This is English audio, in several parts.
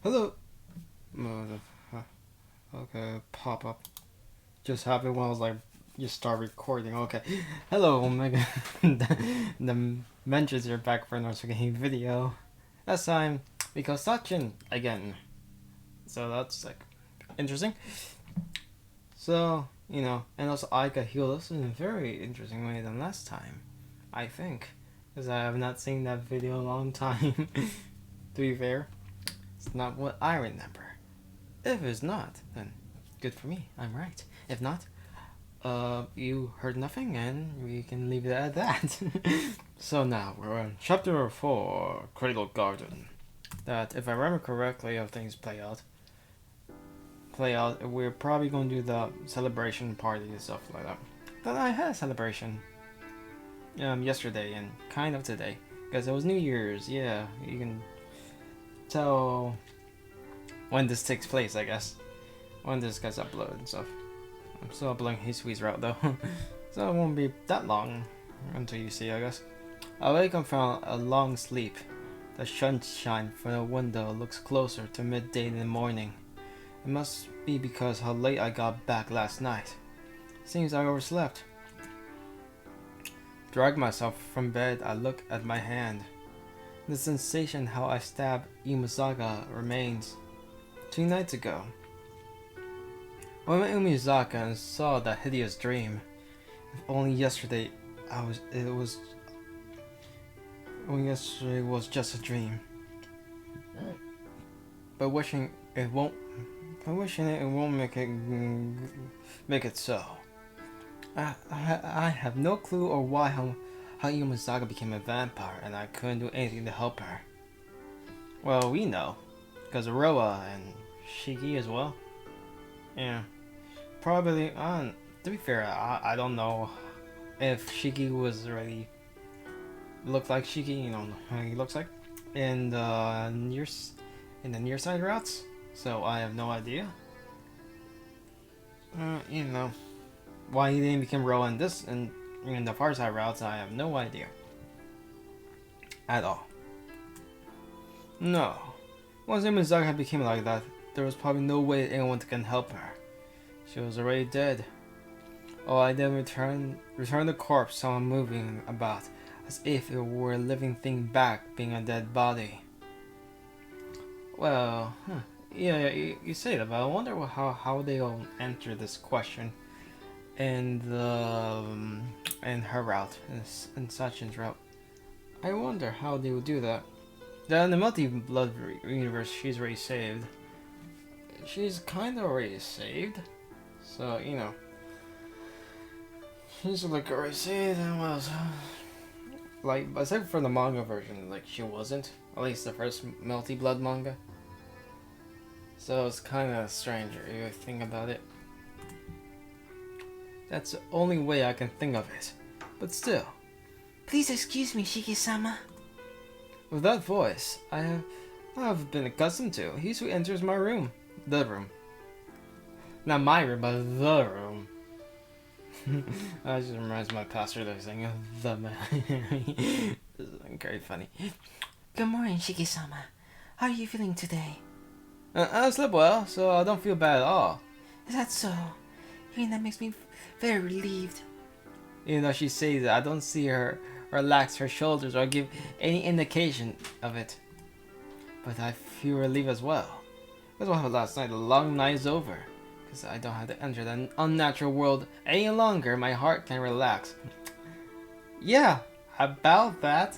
Hello. Okay, pop up. Just happened when I was like, you start recording. Okay. Hello, Omega. the mentions are back for another Tsukihime video. This time, because Sachin again. So that's like interesting. So, and also Aika healed us in a very interesting way than last time. I think. Because I have not seen that video in a long time. To be fair, it's not what I remember. If it's not, then good for me. I'm right. If not, you heard nothing, and we can leave it at that. So now we're on chapter 4, Cradle Garden. That, if I remember correctly, how things play out, we're probably gonna do the celebration party and stuff like that. Then I had a celebration, yesterday and kind of today, because it was New Year's. Yeah, you can tell when this takes place, I guess. When this gets uploaded and stuff. I'm still uploading Hisui's route though, so it won't be that long until you see, I guess. I wake up from a long sleep. The sunshine from the window looks closer to midday in the morning. It must be because how late I got back last night. Seems I overslept. Drag myself from bed, I look at my hand. The sensation how I stabbed Imusaga remains. 2 nights ago, I went to Umizaka and saw that hideous dream. If only yesterday was just a dream. But wishing it won't make it so. I have no clue or why how Yumazaga became a vampire, and I couldn't do anything to help her. Well, we know, because Roa and Shiki as well. Yeah. Probably, to be fair, I don't know if Shiki was really looked like Shiki, how he looks like in the near side routes. So I have no idea. Why he didn't become Roa in this and in the far side routes, I have no idea at all. No, once Imizaka became like that, there was probably no way anyone can help her. She was already dead. Oh, I then return the corpse, someone moving about, as if it were a living thing back, being a dead body. Well, yeah, you say that, but I wonder how they all answer this question in her route, in Sachin's route. I wonder how they would do that. Then in the multi-blood universe, she's already saved. She's kind of already saved. So, she's like already saved and was like, aside from the manga version, like she wasn't. At least the first multi-blood manga. So it's kind of strange if you think about it. That's the only way I can think of it. But still. Please excuse me, Shiki-sama. With that voice, I have been accustomed to. He who enters my room. The room. Not my room, but the room. That just reminds my pastor that saying the man. This is very funny. Good morning, Shiki-sama. How are you feeling today? I slept well, so I don't feel bad at all. Is that so? Hearing that makes me very relieved. Even though she says that, I don't see her relax her shoulders or give any indication of it. But I feel relieved as well. That's what happened last night. The long night is over. Because I don't have to enter the unnatural world any longer. My heart can relax. Yeah, about that.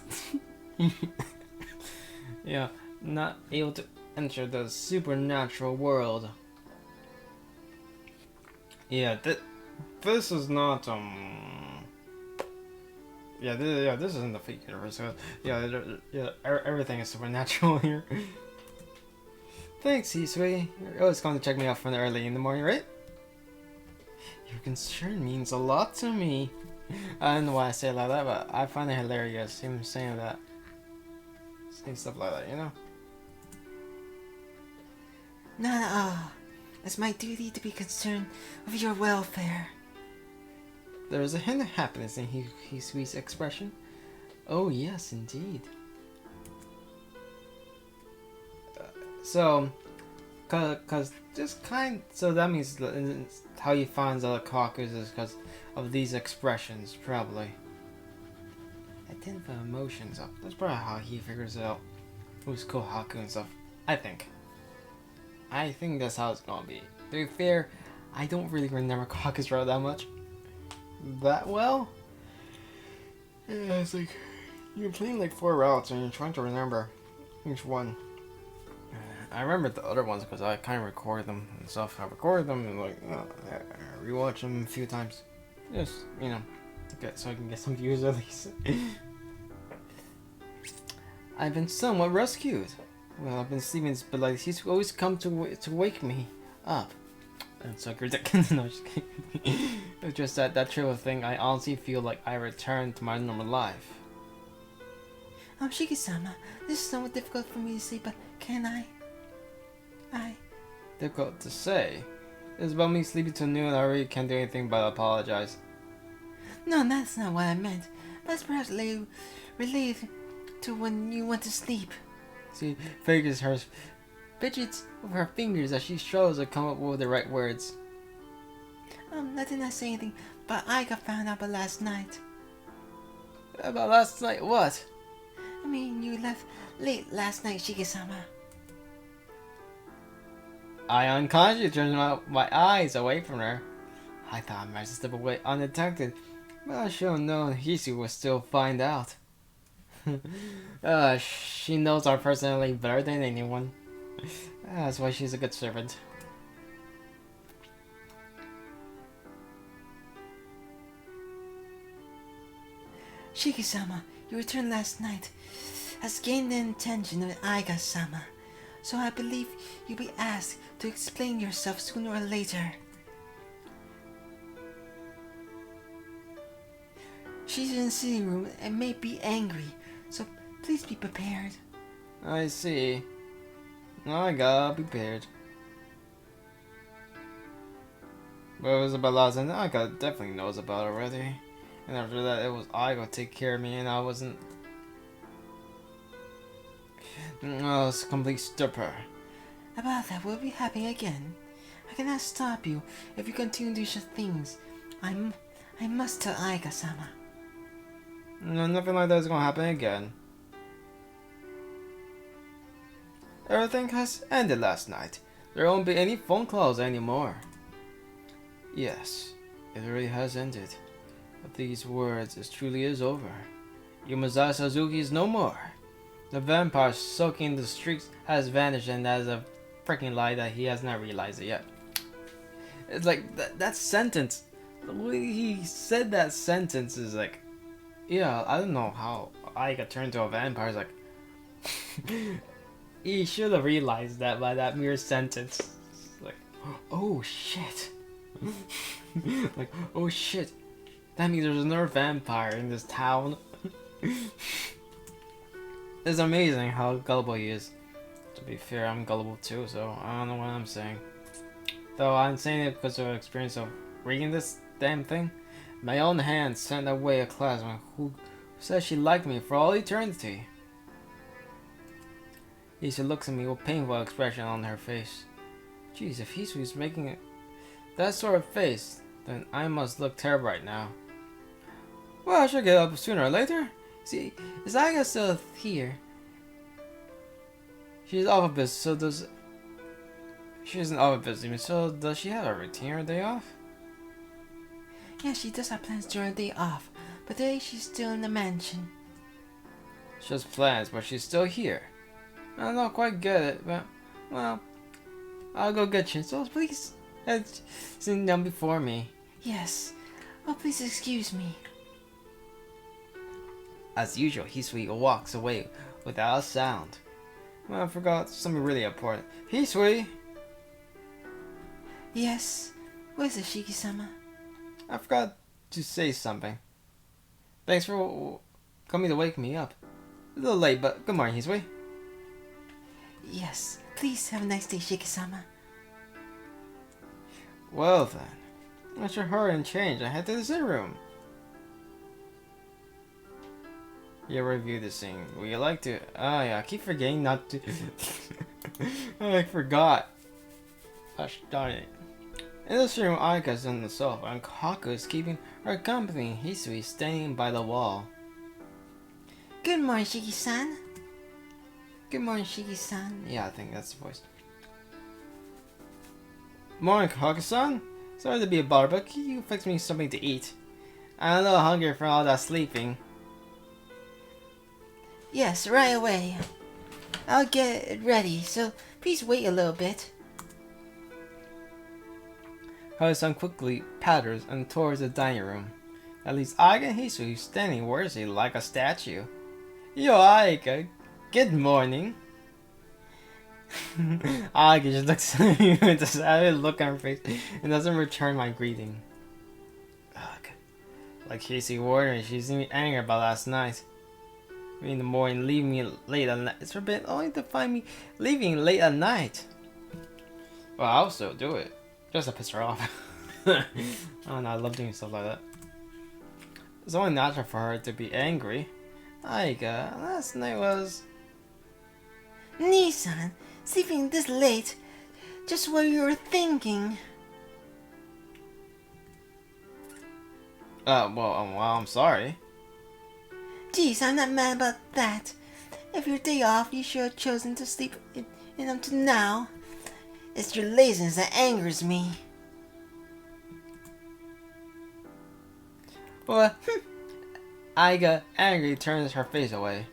Yeah, not able to enter the supernatural world. Yeah, this is not this isn't the fake universe. So, everything is supernatural here. Thanks, Hisui. You're always going to check me out from early in the morning, right? Your concern means a lot to me. I don't know why I say it like that, but I find it hilarious him saying that. Saying stuff like that, Not at all. It's my duty to be concerned with your welfare. There is a hint of happiness in Hisui's expression. Oh yes, indeed. So, cause just so that means how he finds out the caucus is because of these expressions, probably. Identify emotions up. That's probably how he figures out who's Kohaku and stuff. I think that's how it's gonna be. To be fair, I don't really remember Caucus Road that much. That well? Yeah, it's like you're playing like 4 routes and you're trying to remember each one. I remember the other ones because I kind of recorded them and stuff. I recorded them and like I rewatch them a few times, just so I can get some views at least. I've been somewhat rescued. Well, I've been sleeping, but like he's always come to wake me up. And suck your dick. No, just kidding. It's just that trivial thing. I honestly feel like I returned to my normal life. Shiki-sama, this is somewhat difficult for me to say, but can I? Difficult to say. It's about me sleeping till noon and I really can't do anything but apologize. No, that's not what I meant. That's perhaps related to when you went to sleep. She figures her fidgets with her fingers as she struggles to come up with the right words. I did not say anything, but I got found out about last night. About last night what? I mean, you left late last night, Shiki-sama. I unconsciously turned my eyes away from her. I thought I managed to slip away undetected, but I should have known Hisu would still find out. She knows our personality better than anyone. That's why she's a good servant. Shiki-sama, your return last night has gained the attention of Aiga-sama, so I believe you'll be asked to explain yourself sooner or later. She's in the sitting room and may be angry, so please be prepared. I see. I got prepared. But it was about last night. I got definitely knows about it already. And after that, it was I go take care of me, and I wasn't. I was a complete stupor. About that, we'll be happy again. I cannot stop you if you continue to do such things. I must tell Aiga-sama. No, nothing like that is gonna happen again. Everything has ended last night. There won't be any phone calls anymore. Yes, it really has ended. With these words, it truly is over. Yumazaki Suzuki is no more. The vampire soaking the streets has vanished, and that is a freaking lie that he has not realized it yet. It's like, that sentence, the way he said that sentence is like, yeah, I don't know how I got turned into a vampire. It's like, he should have realized that by that mere sentence. It's like, oh shit. Like, oh shit. That means there's another vampire in this town. It's amazing how gullible he is. To be fair, I'm gullible too, so I don't know what I'm saying. Though I'm saying it because of the experience of reading this damn thing. My own hand sent away a classmate who said she liked me for all eternity. Lisa looks at me with a painful expression on her face. Jeez, if Hisui's making it that sort of face, then I must look terrible right now. Well, I should get up sooner or later. See, is Aiga still here? She's off of business, so does... She isn't off of business, so does she have a routine or day off? Yeah, she does have plans during her day off, but today she's still in the mansion. She has plans, but she's still here. I don't quite get it, but... Well, I'll go get you, so please... Sit down before me. Yes. Oh, please excuse me. As usual, Hisui walks away without a sound. Well, I forgot something really important. Hisui! Yes? What is it, Shiki-sama? I forgot to say something. Thanks for coming to wake me up. A little late, but good morning, Hisui. Yes. Please have a nice day, Shiki-sama. Well then, I should hurry and change. I head to the sitting room. You review the scene. Would you like to? Oh yeah, I keep forgetting not to. I forgot. Gosh darn it. In this room, Aika's on the sofa, and Khokau is keeping her company. Hisui standing by the wall. Good morning, Shiki-san. Good morning, Shiki-san. Yeah, I think that's the voice. Morning, Khokau-san. Sorry to be a bother, but can you fix me something to eat? I'm a little hungry for all that sleeping. Yes, right away. I'll get it ready, so please wait a little bit. Khokau-san quickly patters and towards the dining room. At least Aika and Hisui standing worthy like a statue. Yo, Aika, good morning. Aika just looks at me with a savage look on her face and doesn't return my greeting. Ugh. Like Casey Warner, she seemed angry about last night. Me in the morning, leaving me late at night. It's forbidden only to find me leaving late at night. Well, I'll still do it. Just to piss her off. I don't know, I love doing stuff like that. It's only natural for her to be angry. Aika, last night was... Nissan, sleeping this late. Just what you were thinking. Well, I'm sorry. Geez, I'm not mad about that. If your day off, you should have chosen to sleep in until now. It's your laziness that angers me. Well, Aika angrily turns her face away.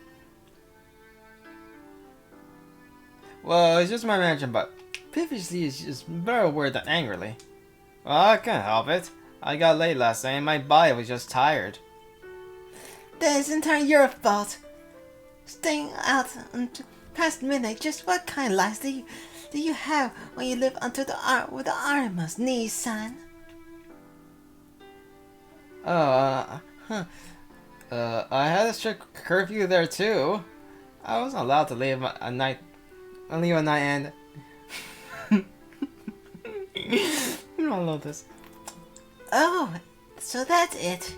Well, it's just my mention, but previously is just better word than angrily. Well, I can't help it. I got late last night and my body was just tired. That is entirely your fault. Staying out until past midnight, just what kind of lives do you have when you live under the with the Artemis, Nissan? I had a strict curfew there too. I wasn't allowed to leave a night and... I love this. Oh, so that's it.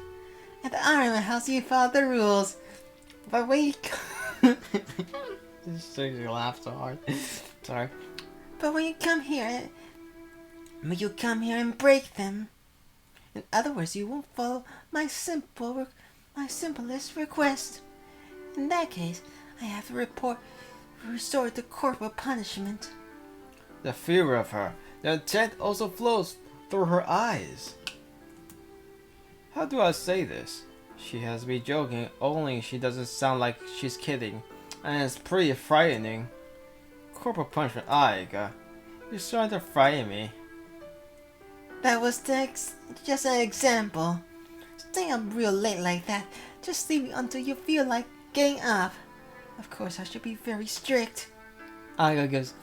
At the Artemis house, you follow the rules. But when you Just makes me laugh so hard. Sorry. But when you come here and break them. In other words, you won't follow my simplest request. In that case, I have to resort to corporal punishment. The fear of her. The intent also flows through her eyes. How do I say this? She has to be joking, only she doesn't sound like she's kidding. And it's pretty frightening. Corporal punishment, Aika. You're starting to frighten me. That was just an example. Staying up real late like that, just sleeping until you feel like getting up. Of course, I should be very strict. Aika gives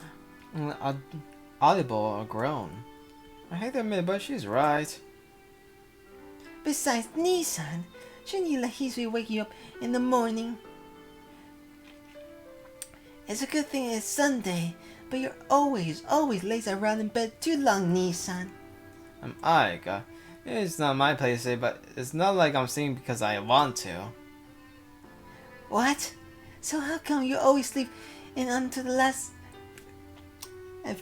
audible a groan. I hate to admit it, but she's right. Besides, Nissan, shouldn't you let Hisui wake you up in the morning? It's a good thing it's Sunday, but you're always lazy around in bed too long, Nissan. I'm Aika. It's not my place to say, but it's not like I'm saying because I want to. What? So how come you always sleep in until the last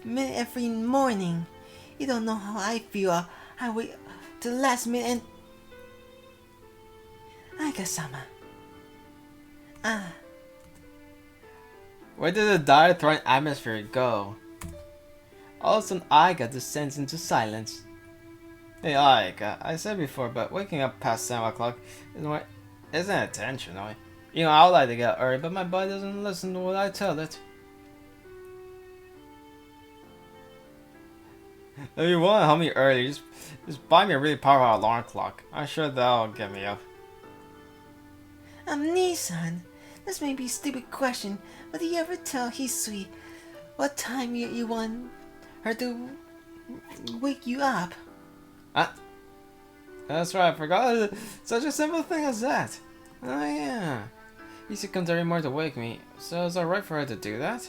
minute every morning? You don't know how I feel. I wait till the last minute and... Aika-sama. Where did the dire-throwing atmosphere go? All of a sudden, Aika descends into silence. Hey Aika, I said before, but waking up past 7 o'clock isn't intentional. You know, I would like to get up early, but my body doesn't listen to what I tell it. If you want to help me early, just buy me a really powerful alarm clock. I'm sure that'll get me up. Nissan, this may be a stupid question, but do you ever tell Hisui what time you want her to wake you up? That's right, I forgot such a simple thing as that. Oh yeah. Hisui comes every morning to wake me, so it's alright for her to do that?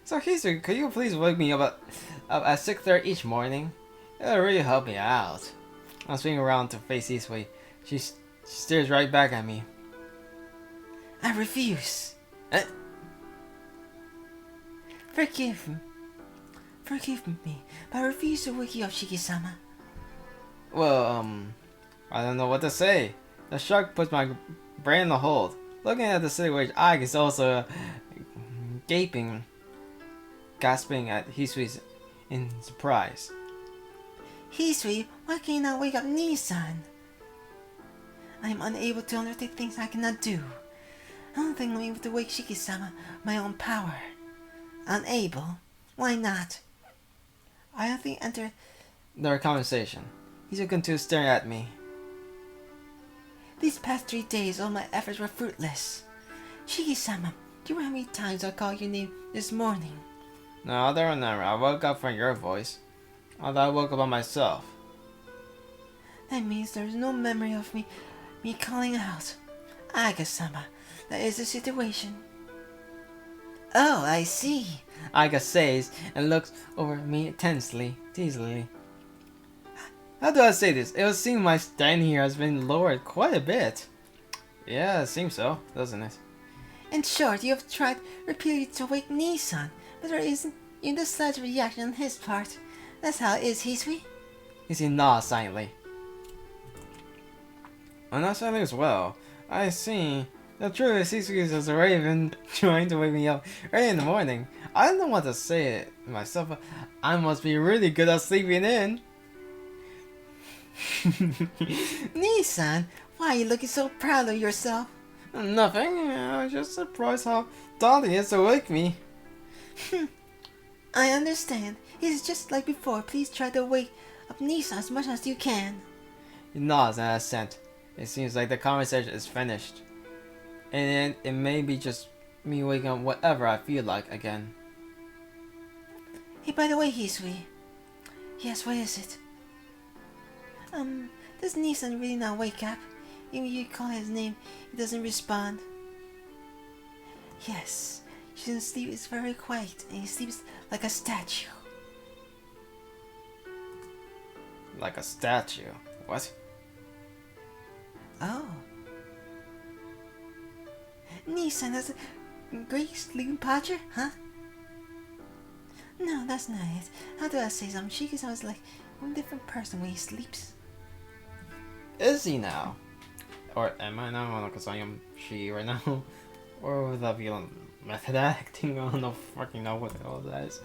So Hisui, could you please wake me up at 6:30 each morning? It'll really help me out. I'm swinging around to face Hisui. She stares right back at me. I refuse. Forgive me. Forgive me, but I refuse to wake you up, Shiki-sama. Well, I don't know what to say. The shock puts my brain in a hold. Looking at the situation, I is also gaping, gasping at Hisui's in surprise. Hisui, why can you not wake up Nissan? I am unable to undertake things I cannot do. I don't think I'm able to wake Shiki-sama my own power. Unable? Why not? I don't think enter Their conversation. Hisu continued staring at me. these past 3 days all my efforts were fruitless. Shiki-sama, do you remember how many times I called your name this morning? No, I don't remember. I woke up from your voice. Although I woke up by myself. That means there's no memory of me calling out. Aga-sama, that is the situation. Oh, I see. Aiga says and looks over at me teasingly. How do I say this? It would seem my standing here has been lowered quite a bit. Yeah, it seems so, doesn't it? In short, you have tried repeatedly to wake Nissan, but there isn't even the slightest reaction on his part. That's how it is, Hisui. He nods silently. I'm not silently as well. I see. The truth is, Hisui has already been trying to wake me up early in the morning. I don't know what to say it myself, but I must be really good at sleeping in. Nissan, why are you looking so proud of yourself? Nothing. I was just surprised how Dolly he is to wake me. I understand. It's just like before. Please try to wake up Nissan as much as you can. He nods and assent. It seems like the conversation is finished. And it may be just me waking up whatever I feel like again. Hey, by the way, Hisui. Yes, what is it? Does Nissan really not wake up? Even you call his name, he doesn't respond. Yes, she doesn't sleep. It's very quiet, and he sleeps like a statue. Like a statue. What? Oh. Nissan has a great sleeping posture, huh? No, that's not it. How do I say something? Shiki sounds like a different person when he sleeps. Is he now? Or am I now? Because I am she right now. Or would that be method acting? I don't fucking know what the hell that is.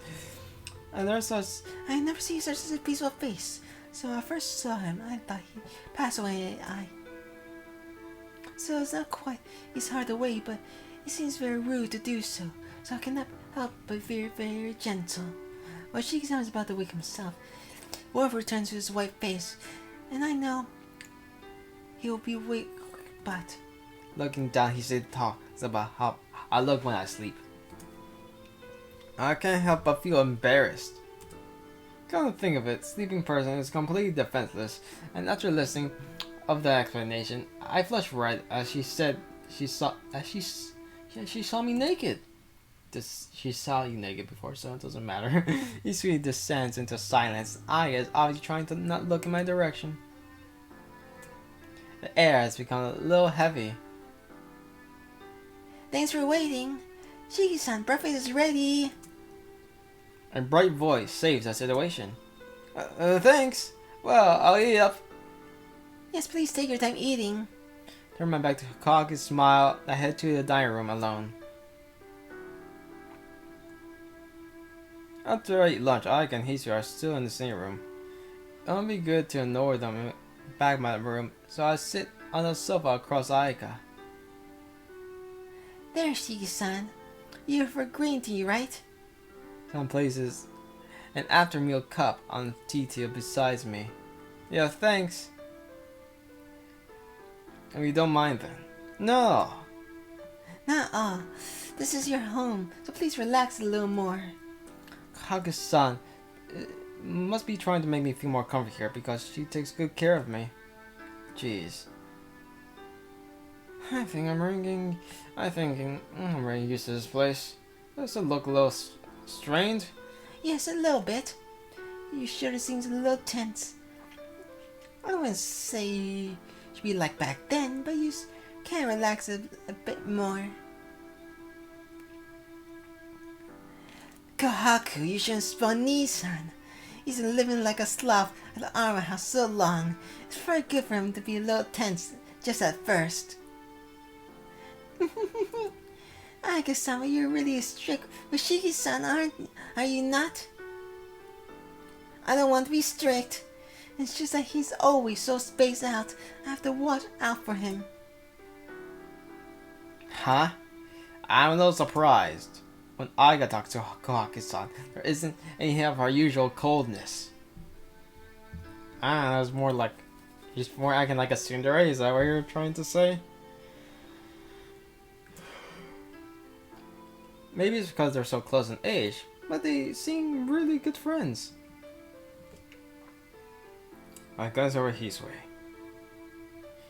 And there's such. I never seen such a peaceful face. So when I first saw him, I thought he passed away. So it's not quite his heart away, but it seems very rude to do so. So I cannot help but very, very gentle. While Shiki-sama is about to wake himself, Wolf returns to his white face, and I know he will be awake, but... Looking down, he said talks about how I look when I sleep. I can't help but feel embarrassed. Come to think of it, sleeping person is completely defenseless, and after listening of the explanation, I flushed red as she said she saw me naked. She saw you naked before, so it doesn't matter. Hisui descends into silence. I is obviously trying to not look in my direction. The air has become a little heavy. Thanks for waiting. Shiki-san, breakfast is ready. A bright voice saves the situation. Thanks. Well, I'll eat up. Yes, please take your time eating. Turn my back to Hokage, smile. I head to the dining room alone. After I eat lunch, Aika and Hisui are still in the same room. It would be good to ignore them back in my room, so I sit on the sofa across Aika. There, Shiki-san. You're for green tea, right? Some places an after meal cup on the tea table beside me. Yeah, thanks. If you don't mind then. No! Nuh-uh. This is your home, so please relax a little more. Kage-san must be trying to make me feel more comfortable here because she takes good care of me. Jeez. I'm really used to this place. Does it look a little strained? Yes, a little bit. You sure seems a little tense. I wouldn't say you should be like back then, but you can relax a bit more. Kohaku, you shouldn't spoil Nissan. He's been living like a sloth at the Armor House so long. It's very good for him to be a little tense just at first. Aika-sama, you're really strict with Shiki-san, are you not? I don't want to be strict. It's just that he's always so spaced out. I have to watch out for him. Huh? I'm a little surprised. When I got talked to Kohaku-san, there isn't any of our usual coldness. I don't know, it's more like he's more acting like a tsundere. Is that what you're trying to say? Maybe it's because they're so close in age, but they seem really good friends. My guys over Hisui.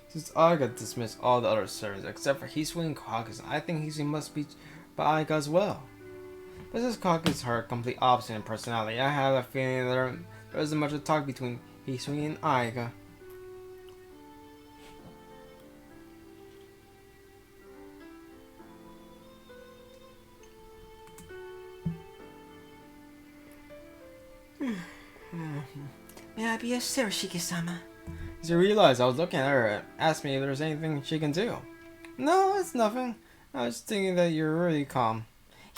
Since Aiga dismissed all the other servants except for Hisui and Kohaku, I think Hisui must be by Aiga as well. But since Kohaku is her complete opposite in personality, I have a feeling that there isn't much to talk between Hisui and Aiga. May I be of service, Shiki-sama? As you realize, I was looking at her and asked me if there's anything she can do. No, it's nothing. I was thinking that you're really calm.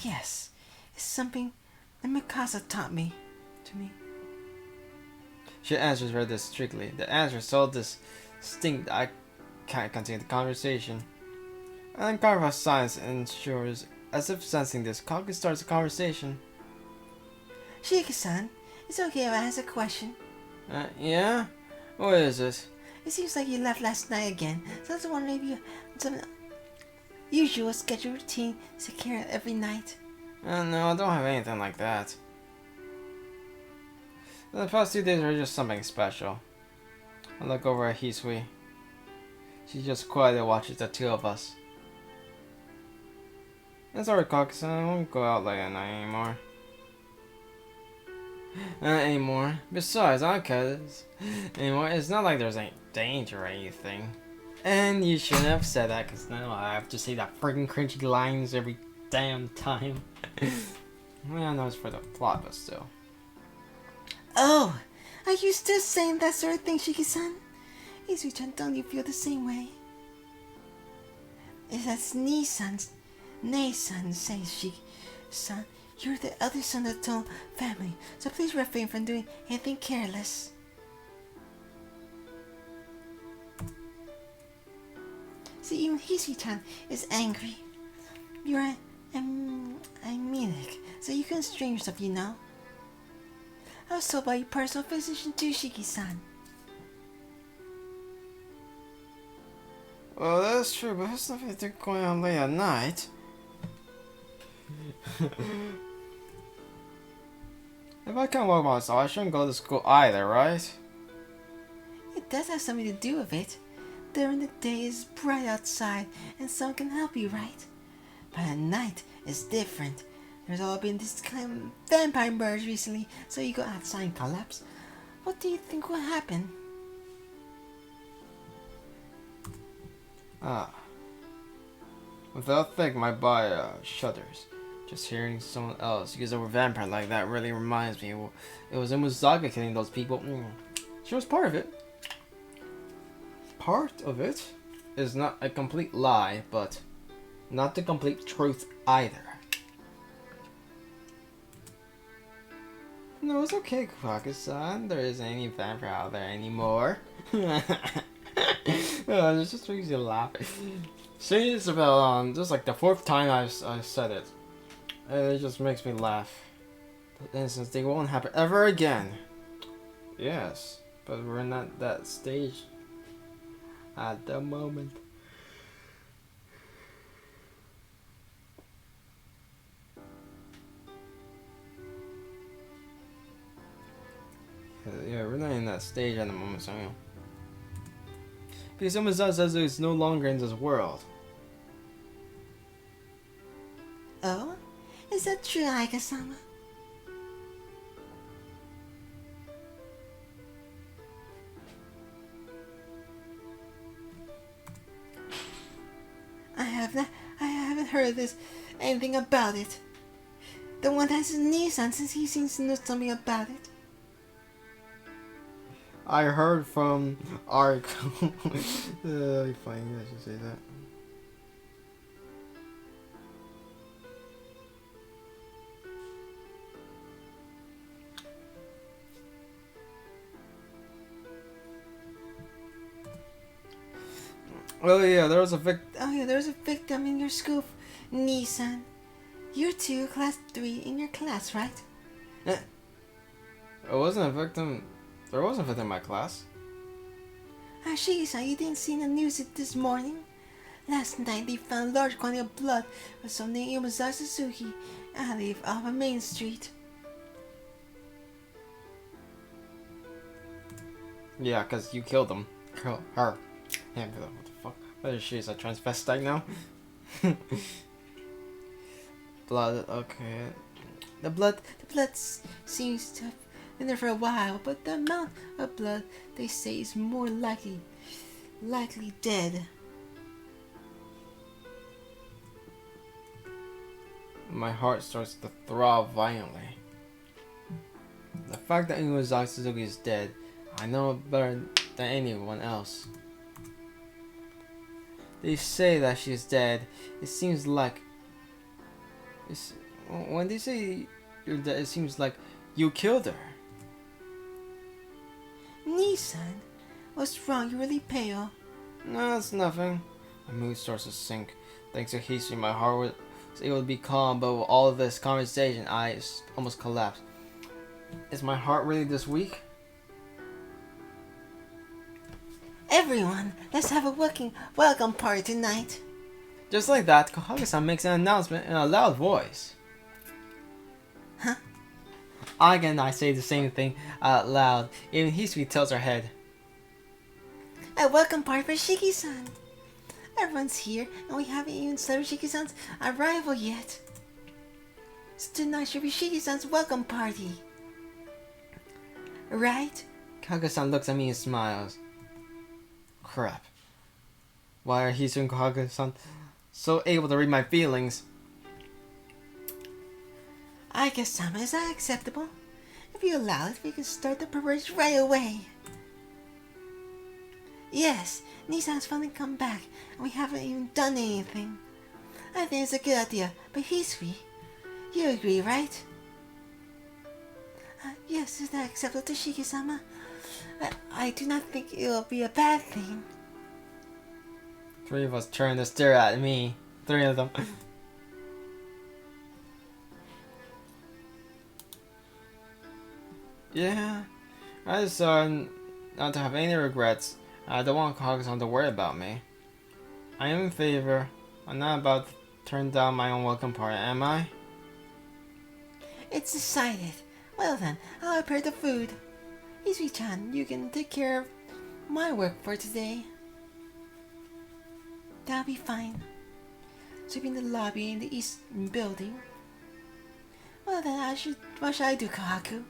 Yes, it's something that Mikasa taught me. She answers very discreetly. The answer is so distinct that I can't continue the conversation. An uncomfortable silence ensures, as if sensing this, Kohaku starts the conversation. Shiki-san, it's okay if I ask a question. Yeah? What is it? It seems like you left last night again, so I was wondering if you had some usual schedule routine to carry out every night. No, I don't have anything like that. The past 2 days are just something special. I look over at Hisui. She just quietly watches the two of us. It's alright, Kohaku-san. I won't go out late at night anymore. Anymore. Besides, I can't anymore. It's not like there's any danger or anything. And you shouldn't have said that, because now I have to say that freaking cringy lines every damn time. Well, I know it's for the plot, but still. Oh, are you still saying that sort of thing, Shiki-san? Izui-chan, don't you feel the same way? It's as Nei-san says, Shiki-san. You're the other son of the Toon family, so please refrain from doing anything careless. See, even Hisui-chan is angry. You're anemic, so you can strain yourself, you know. I was told by your personal physician too, Shiki-san. Well, that's true, but there's nothing going on late at night. If I can't walk myself, I shouldn't go to school either, right? It does have something to do with it. During the day it's bright outside and someone can help you, right? But at night it's different. There's all been this kind of vampire merge recently, so you go outside and collapse. What do you think will happen? Without thinking, my body shudders. Just hearing someone else use the word vampire like that really reminds me. It was Imuzaga killing those people. She was part of it. Part of it is not a complete lie, but not the complete truth either. No, it's okay, Kohaku-san. There isn't any vampire out there anymore. It just makes you laugh. Saying this about just like the 4th time I said it. It just makes me laugh. But instance, they won't happen ever again. Yes, but we're not that stage at the moment. Yeah, we're not in that stage at the moment, so yeah. Because Umazawa says it's no longer in this world. Oh? Is that true, Aika-sama? I haven't heard anything about it. The one that has his Nissan, since he seems to know something about it. I heard from Ark. That'd be funny. I should say that. Oh yeah, there was a there's a victim in your school, Nissan. You're 2, class 3 in your class, right? It wasn't a victim. There wasn't a victim in my class. Shiki-san, you didn't see the news this morning? Last night they found a large quantity of blood of some named Imazawa Suzuki alley off of Main Street. Yeah, cause you killed him. Her. Yeah, what the fuck? What is she? Is a transvestite now? Blood. Okay. The blood seems to have been there for a while, but the amount of blood they say is more likely dead. My heart starts to throb violently. The fact that Inuazaki Suzuki is dead, I know better than anyone else. They say that she's dead. It seems like when they say you're dead, it seems like you killed her. Nissan, what's wrong? You're really pale. No, it's nothing. My mood starts to sink. Thanks to history, my heart was able to be calm, but with all of this conversation, I almost collapsed. Is my heart really this weak? Everyone, let's have a welcome party tonight. Just like that, Kohage-san makes an announcement in a loud voice. Huh? Again, I say the same thing out loud. Even Hisui tilts her head. A welcome party for Shiki-san. Everyone's here, and we haven't even celebrated Shiki-san's arrival yet. So tonight should be Shiki-san's welcome party. Right? Kohage-san looks at me and smiles. Crap. Why are Hisui and Kohage-san so able to read my feelings? I guess Sama, is that acceptable? If you allow it, we can start the preparation right away. Yes, Nissan's finally come back, and we haven't even done anything. I think it's a good idea, but Hisui, you agree, right? Yes, is that acceptable to Shiki-sama? I do not think it will be a bad thing. 3 of us turn to stare at me. 3 of them. Yeah, I decided not to have any regrets. I don't want Kohage-san to worry about me. I am in favor. I'm not about to turn down my own welcome party, am I? It's decided. Well then, I'll prepare the food. Hisui-chan, you can take care of my work for today. That'll be fine. Sweeping the lobby in the east building. Well then, what should I do, Kahaku?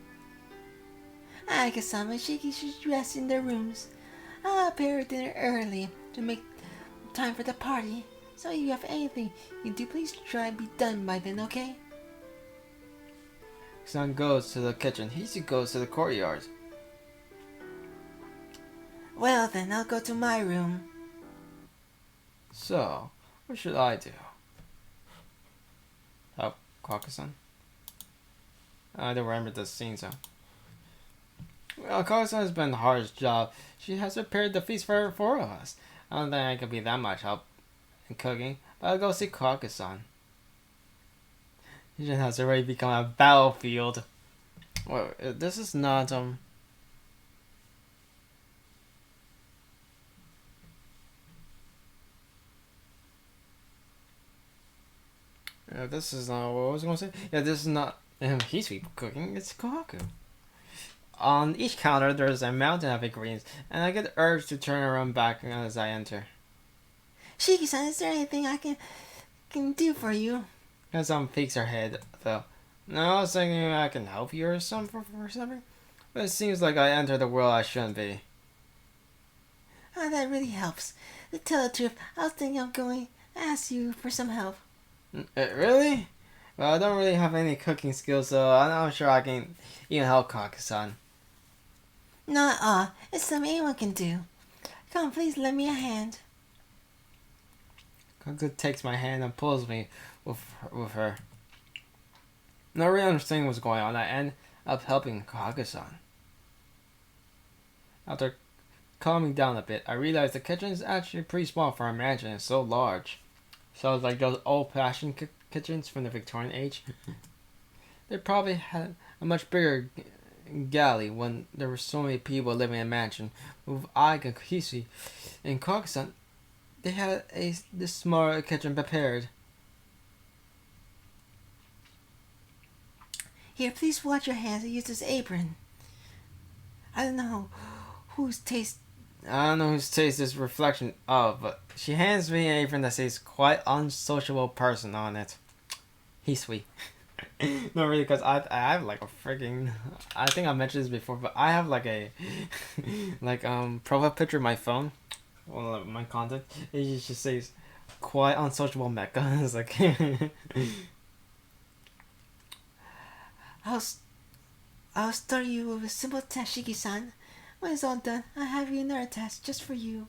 I guess Sama and Shiki should rest in their rooms. I'll prepare dinner early to make time for the party. So if you have anything you do, please try and be done by then, okay? Son goes to the kitchen. Hisui goes to the courtyard. Well then, I'll go to my room. So, what should I do? Help Kohage-san? I don't remember the scene, so. Well, Kohage-san has been the hardest job. She has prepared the feast for 4 of us. I don't think I could be that much help in cooking, but I'll go see Kohage-san. It has already become a battlefield. Well, this is not, this is not what I was going to say. Yeah, this is not Hisui cooking, it's Kohaku. On each counter, there's a mountain of ingredients, and I get the urge to turn around back as I enter. Shiki-san, is there anything I can do for you? Kazan peeks her head, though. No, I was thinking I can help you or something for something. But it seems like I entered the world I shouldn't be. Oh, that really helps. To tell the truth, I was thinking of going to ask you for some help. Really? Well, I don't really have any cooking skills, so I'm not sure I can even help Kaka-san. Not all. It's something anyone can do. Come, please lend me a hand. Kaka takes my hand and pulls me with her. Not really understanding what's going on, I end up helping Kaka-san. After calming down a bit, I realized the kitchen is actually pretty small for a mansion. It's so large. So it's like those old-fashioned kitchens from the Victorian age. They probably had a much bigger galley when there were so many people living in a mansion. With Aiga, Kishi, and Kaka-san, they had this small kitchen prepared. Here, please wash your hands and use this apron. I don't know whose taste. I don't know whose taste this reflection of, but she hands me an apron that says "quite unsociable person" on it. He's sweet. Not really, because I have like a freaking. I think I mentioned this before, but I have like a profile picture of my phone, well, my content. It just says "quite unsociable mecha." It's like. I'll, I'll start you with a simple test, Shiki-san. When it's all done, I'll have you another test just for you.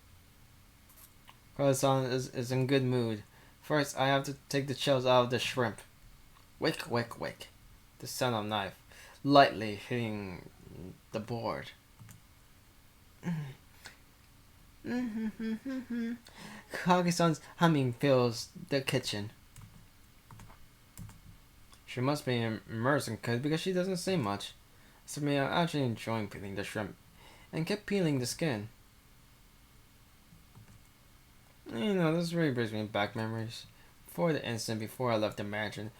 Kazan is in good mood. First, I have to take the shells out of the shrimp. Wick, wick, wick. The sound of knife lightly hitting the board. Kage-san's humming fills the kitchen. She must be immersed in cooking because she doesn't say much. So me, I'm actually enjoying peeling the shrimp and kept peeling the skin. You know, this really brings me back memories. For the instant before I left the mansion.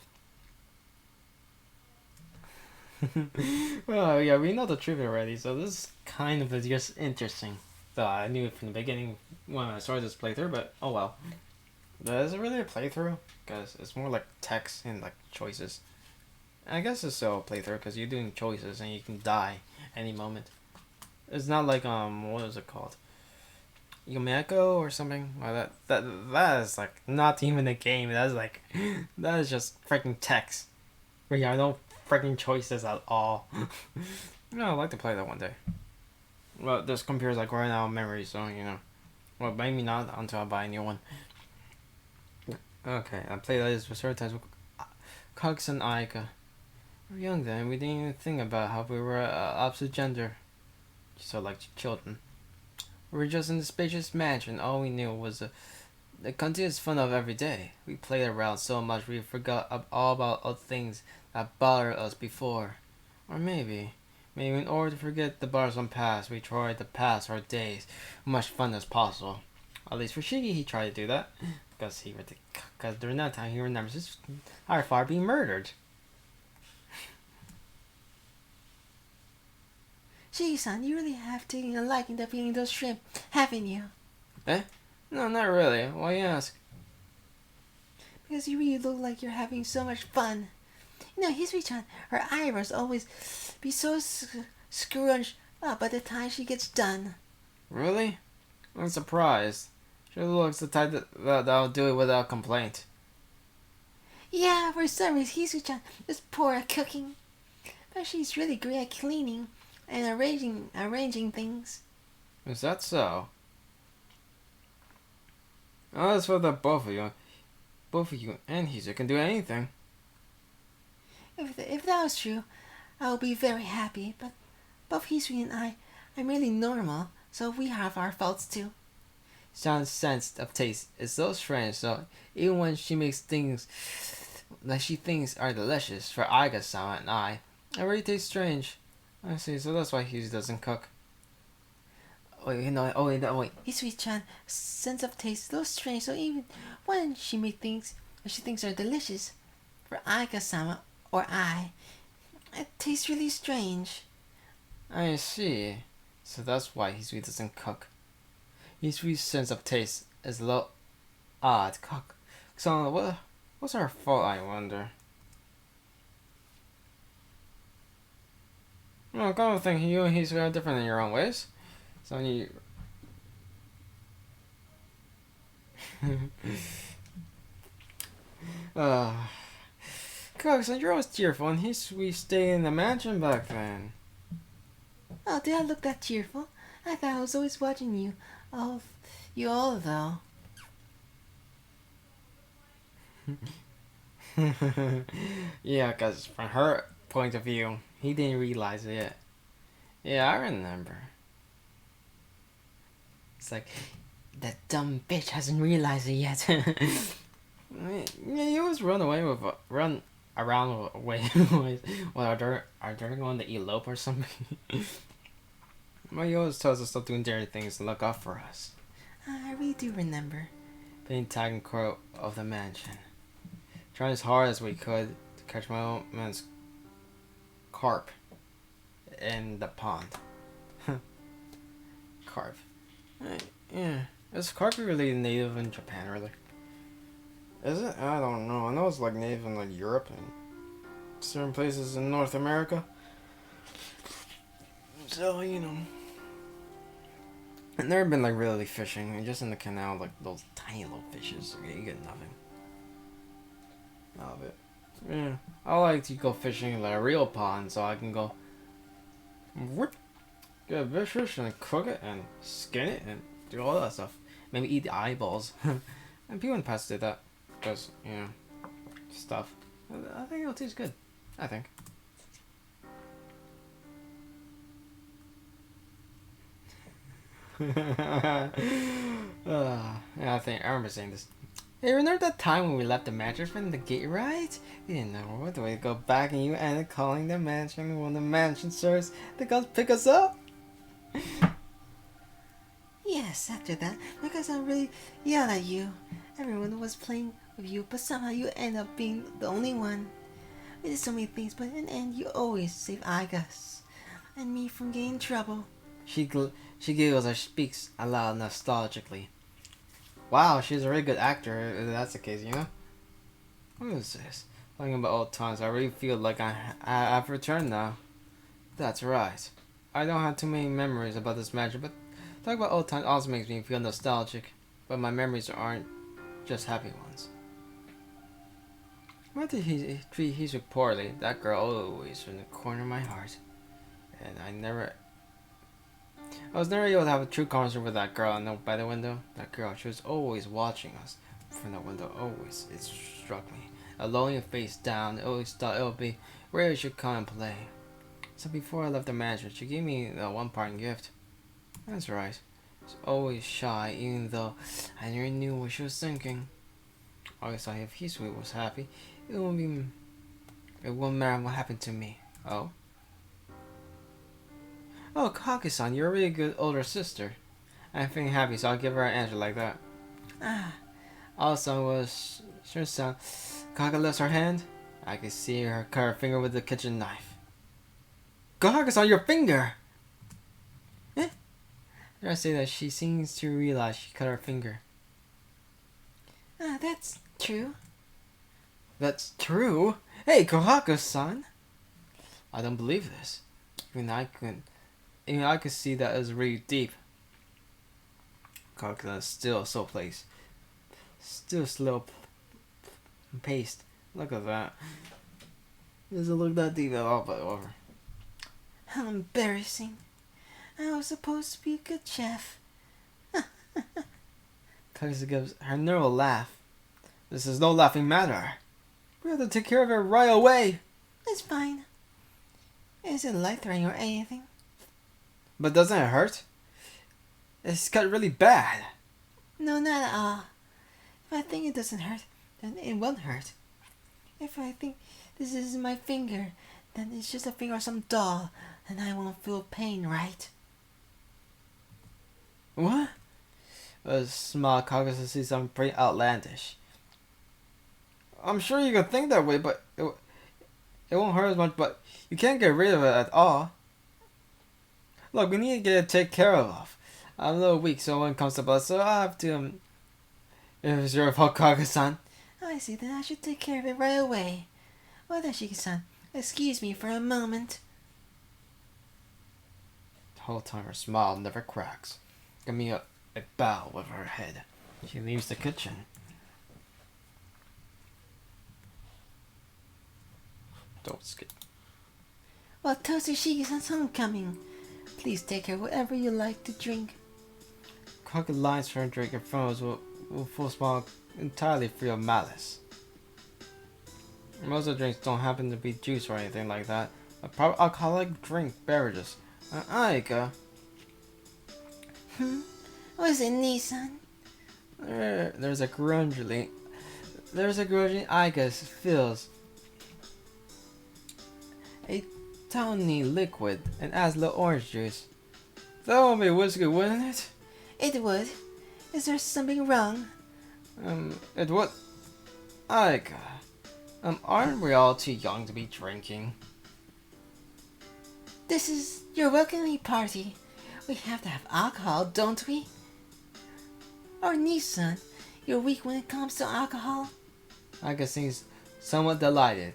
Well, yeah, we know the truth already, so this is kind of just interesting. So I knew it from the beginning when I started this playthrough, but oh well. Is it really a playthrough? Because it's more like text and like choices. I guess it's still a playthrough because you're doing choices and you can die any moment. It's not like what is it called? Yumeko or something like that. That is like not even a game. That's like that is just freaking text. Where you have no freaking choices at all. No, I'd like to play that one day. Well, this computer's like running out of memory, so you know. Well, maybe not until I buy a new one. Okay, I played this for certain times with Cox and Aika. We were young then, we didn't even think about how we were opposite gender. So like children. We were just in the spacious mansion, all we knew was the continuous fun of every day. We played around so much we forgot all about other things that bothered us before. Or maybe in order to forget the bothersome past, we tried to pass our days with much fun as possible. At least for Shiggy, he tried to do that. Because during that time, he remembers his our father being murdered. Shiki-san, you really have taken a liking to eating those shrimp, haven't you? Eh? No, not really. Why you ask? Because you really look like you're having so much fun. You know, Hisui-chan, her eyebrows always be so scrunched up by the time she gets done. Really? I'm surprised. She looks the type that'll do it without complaint. Yeah, for some reason, Hisui-chan is poor at cooking. But she's really great at cleaning and arranging things. Is that so? Oh, that's for the both of you. Both of you and Hizu can do anything. If that was true, I would be very happy. But both Hisui and I are merely normal, so we have our faults too. Sean's sense of taste is so strange, so even when she makes things that she thinks are delicious for Aiga-sama and I, it really tastes strange. I see, so that's why Hughes doesn't cook. Wait. Hisui-chan sense of taste is so strange, so even when she makes things that she thinks are delicious for Aika-sama or I, it tastes really strange. I see. So that's why Hisui doesn't cook. Hisui's sense of taste is a little odd. So what's our fault, I wonder? Well, I kind of think you and Hisui are different in your own ways. So you... Coxon, you're always cheerful, and we stayed in the mansion back then. Oh, did I look that cheerful? I thought I was always watching you. Oh, you all though. Yeah, because from her point of view, he didn't realize it yet. Yeah, I remember. It's like, that dumb bitch hasn't realized it yet. Yeah, you always run around away when are they going to elope or something? Well, he always tells us to stop doing dirty things and look out for us. I really do remember. Being tagged in court of the mansion. Trying as hard as we could to catch my own man's carp in the pond. Carp. Yeah. Is carp really native in Japan, really? Is it? I don't know. I know it's like native in like Europe and certain places in North America. So, you know. I've never been like really fishing. Just in the canal, like those tiny little fishes. Okay, you get nothing out of it. Yeah. I like to go fishing in like a real pond so I can go whoop, get a big fish and cook it and skin it and do all that stuff. Maybe eat the eyeballs. And people in the past did that. Because, you know, stuff. I think it'll taste good. I think. Yeah, I remember saying this. Hey, remember that time when we left the mansion from the gate, right? We didn't know what way to go back and you ended up calling the mansion when the mansion serves to come pick us up? Yes, after that, because I really yelled at you. Everyone was playing with you, but somehow you end up being the only one. We did so many things, but in the end, you always save Igus and me from getting in trouble. She giggles as she speaks aloud nostalgically. Wow, she's a really good actor if that's the case, you know? What is this? Talking about old times, I really feel like I've returned now. That's right. I don't have too many memories about this magic, but talking about old times also makes me feel nostalgic. But my memories aren't just happy ones. Why did he treat Hisu poorly? That girl always in the corner of my heart. And I was never able to have a true conversation with that girl by the window. That girl, she was always watching us from the window, always. It struck me. Alone and face down, I always thought it would be where we should come and play. So before I left the mansion, she gave me the one parting gift. That's right. She's always shy, even though I never knew what she was thinking. Always thought if Hisui was happy, it wouldn't matter what happened to me. Oh? Oh, Kaki-san, you're a really good older sister. I'm feeling happy, so I'll give her an answer like that. Ah, Also, was sure sound. Kaka lifts her hand. I can see her cut her finger with the kitchen knife. Kaka-san, your finger! Eh? Did I say that she seems to realize she cut her finger? that's true. That's true? Hey, Kohaka-san! I don't believe this. Even I could see that it was really deep. Kohaka is still so placed. Still slow paced. Look at that. Doesn't look that deep at all, but over. How embarrassing. I was supposed to be a good chef. Kohaka gives her neural laugh. This is no laughing matter. We have to take care of it right away. It's fine. It isn't life-threatening or anything. But doesn't it hurt? It's cut really bad. No, not at all. If I think it doesn't hurt, then it won't hurt. If I think this is my finger, then it's just a finger of some doll, and I won't feel pain, right? What? A small Kohaka sees something pretty outlandish. I'm sure you can think that way, but it won't hurt as much, but you can't get rid of it at all. Look, we need to get it taken care of. I'm a little weak, so when it comes to blood, so I have to, if it's your fault, Kage-san. I see, then I should take care of it right away. Watashi-san, excuse me for a moment. The whole time her smile never cracks. Give me a bow with her head. She leaves the kitchen. Don't skip. Well, Totsushiki's homecoming. Please take her whatever you like to drink. Crooked lines for a drink and phones will full small entirely free of malice. Most of the drinks don't happen to be juice or anything like that. A proper alcoholic drink beverages. Aika. What is it, Nissan? There's a grudgingly Aika feels a tawny liquid and adds a little orange juice. That would be whiskey, wouldn't it? It would. Is there something wrong? It would. Aika. Aren't we all too young to be drinking? This is your welcoming party. We have to have alcohol, don't we? Or Nissan, you're weak when it comes to alcohol? Aika seems somewhat delighted.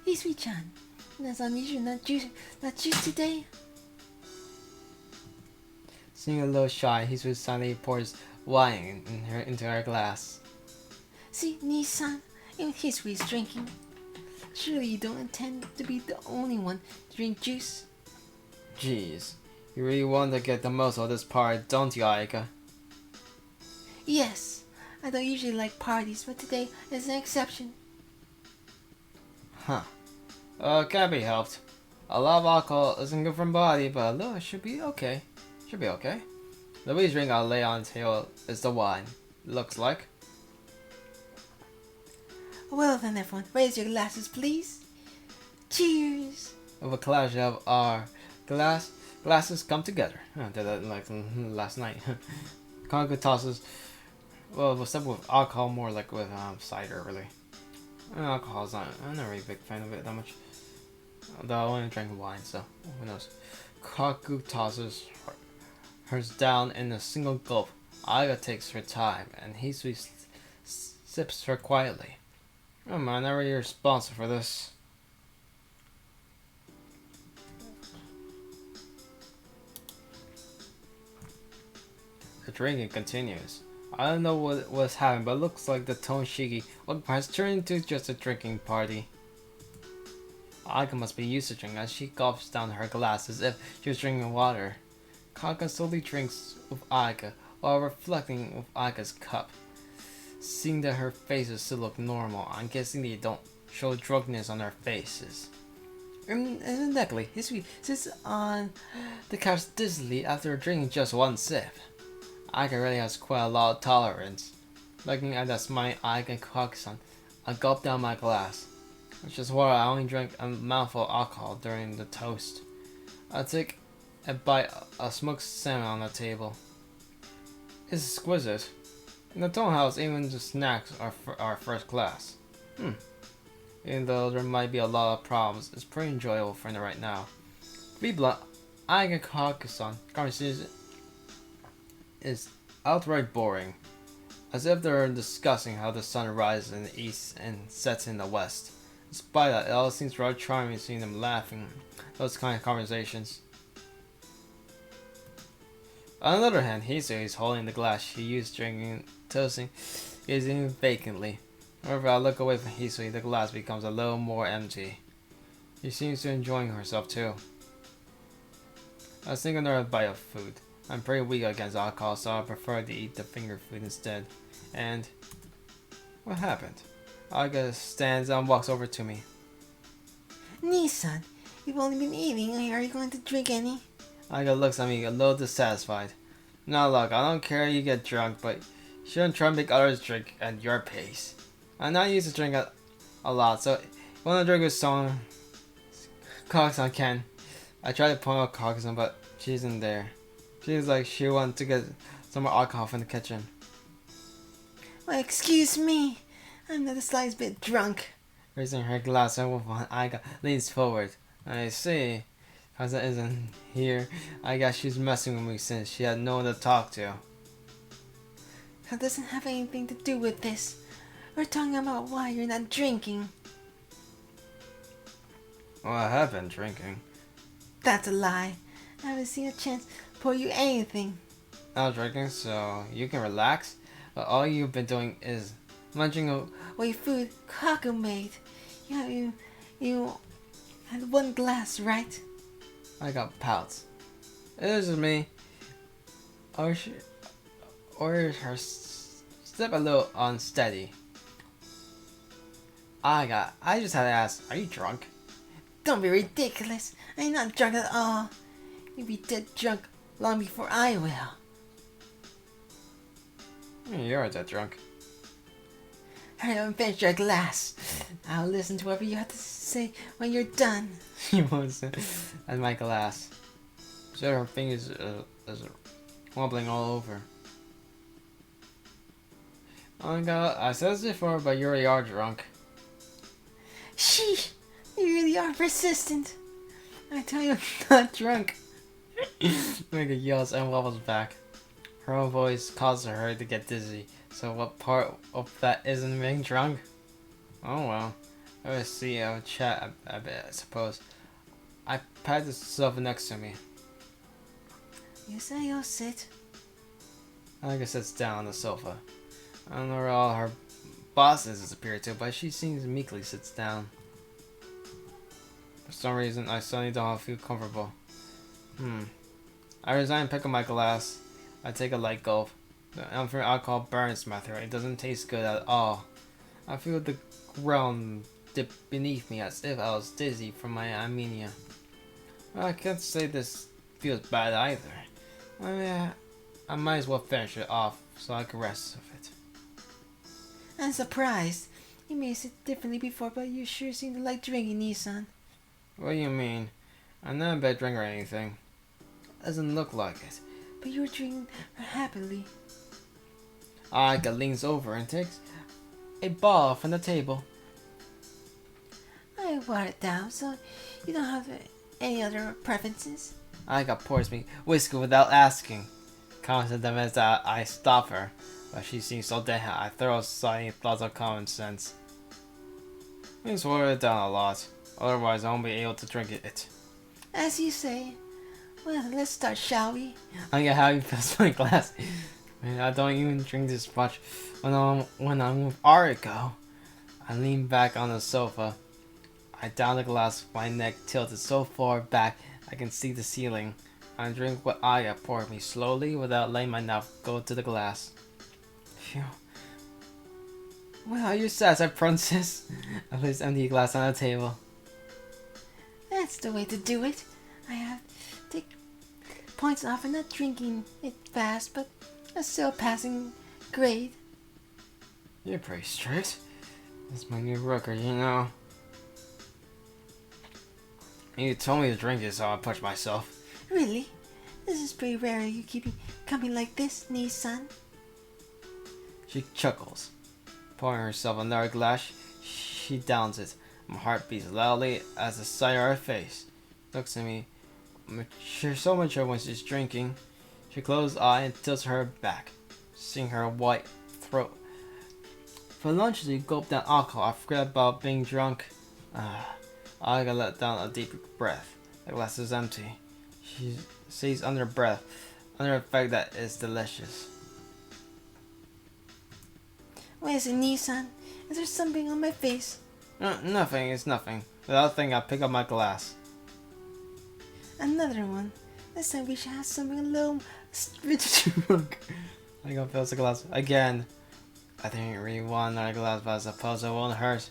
Hisui-chan, that's unusual, not juice today? Seeming a little shy, he silently pours wine into her glass. See, Nissan, even Hisui's drinking. Surely you don't intend to be the only one to drink juice? Jeez, you really want to get the most of this party, don't you, Aika? Yes, I don't usually like parties, but today is an exception. Huh. Can't be helped. A lot of alcohol isn't good for the body, but a little should be okay. Should be okay. The biggest drink I'll lay on the table is the wine. Looks like. Well then, everyone, raise your glasses, please. Cheers! With a clash of our glasses come together. I did that like last night. Congo tosses. Well, what's up with alcohol? More like with cider, really. Alcohol's not. I'm not really a big fan of it that much. Though I only drink wine, so who knows. Kaku tosses hers down in a single gulp. Aga takes her time, and Hisui sips her quietly. Oh man, I'm really responsible for this. The drinking continues. I don't know what's happening, but it looks like the Tonshiki has turned into just a drinking party. Aga must be used to drinking as she gulps down her glass as if she was drinking water. Kaka slowly drinks with Aga while reflecting with Aga's cup. Seeing that her faces still look normal, I'm guessing they don't show drunkenness on their faces. Incidentally, Hisui sits on the couch dizzily after drinking just one sip. Aga really has quite a lot of tolerance. Looking at that smiling Aga Kaku-san, I gulp down my glass. Which is why I only drank a mouthful of alcohol during the toast. I take a bite of smoked salmon on the table. It's exquisite. In the Tone House, even the snacks are first class. Even though there might be a lot of problems, it's pretty enjoyable for me right now. To be blunt, Aga Kaku-san conversation is outright boring. As if they're discussing how the sun rises in the east and sets in the west. Despite that, it all seems rather charming seeing them laughing. Those kind of conversations. On the other hand, Hisui is holding the glass she used drinking, toasting, gazing vacantly. Whenever I look away from Hisui, the glass becomes a little more empty. She seems to be enjoying herself too. I was thinking another bite of food. I'm pretty weak against alcohol, so I prefer to eat the finger food instead. And what happened? Aga stands and walks over to me. Nissan, you've only been eating. Are you going to drink any? Aga looks at me a little dissatisfied. Now look, I don't care you get drunk, but you shouldn't try to make others drink at your pace. I'm not used to drink a lot, so if you want to drink with someone, Kaku-san can. I tried to point out Kaku-san, but she isn't there. She's like she wants to get some more alcohol from the kitchen. Well, excuse me. I'm not the slightest bit drunk. Raising her glass over one, Aga leans forward. I see. Kaku-san isn't here. I guess she's messing with me since she had no one to talk to. That doesn't have anything to do with this. We're talking about why you're not drinking. Well, I have been drinking. That's a lie. I haven't seen a chance to pour you anything. I'm drinking, so you can relax. But all you've been doing is Munching a... Wait, food khokau made. Yeah, you had one glass, right? I got pouts. This is me. Or is her step a little unsteady. I just had to ask, are you drunk? Don't be ridiculous. I'm not drunk at all. You'll be dead drunk long before I will. You're dead drunk. Hurry up and finish your glass. I'll listen to whatever you have to say when you're done. She wants it at my glass. So her fingers is wobbling all over. Oh my god, I said this before, but you really are drunk. Sheesh, you really are persistent. I tell you, I'm not drunk. Mega yells and wobbles back. Her own voice causes her to get dizzy. So what part of that isn't being drunk? Oh well. I will see. I'll chat a bit, I suppose. I pat the sofa next to me. You say you'll sit. Alexa sits down on the sofa. I don't know where all her bosses disappear to, but she seems meekly sits down. For some reason, I suddenly don't feel comfortable. I resign and pick up my glass. I take a light gulp. The unfair alcohol burns my throat. It doesn't taste good at all. I feel the ground dip beneath me as if I was dizzy from my anemia. Well, I can't say this feels bad either. I mean, I might as well finish it off so I can rest of it. I'm surprised. You may have said differently before, but you sure seem to like drinking, Nissan. What do you mean? I'm not a bad drinker or anything. Doesn't look like it. But you were drinking happily. Aika leans over and takes a ball from the table. I watered it down, so you don't have any other preferences. Aika pours me whiskey without asking. Confident that I stop her, but she seems so dead. I throw aside any thoughts of common sense. Please water it down a lot, otherwise I won't be able to drink it. As you say. Well, let's start, shall we? I get how you fills my glass. Man, I don't even drink this much when I'm with Ariko. I lean back on the sofa. I down the glass with my neck tilted so far back I can see the ceiling. I drink what Aya poured me slowly without letting my mouth go to the glass. Phew. Well, are you satisfied, princess? I place the empty glass on the table. That's the way to do it. I have to take points off and not drinking it fast, but a still passing grade. You're pretty strict. That's my new record, you know. You told me to drink it, so I pushed myself. Really? This is pretty rare. You keep coming like this, Nissan. She chuckles. Pouring herself another glass, she downs it. My heart beats loudly as the sight of her face. Looks at me. She's so mature when she's drinking. She closes her eye and tilts her back, seeing her white throat. For lunch, she gulped down alcohol. I forget about being drunk. I gotta let down a deep breath. The glass is empty. She says under breath, under a fact that is delicious. What is it, Nissan? Is there something on my face? Nothing, it's nothing. Without thinking, I pick up my glass. Another one. This time we should have something a little drunk. I go fills the glass again. I didn't really want another glass, but I suppose it won't hurt.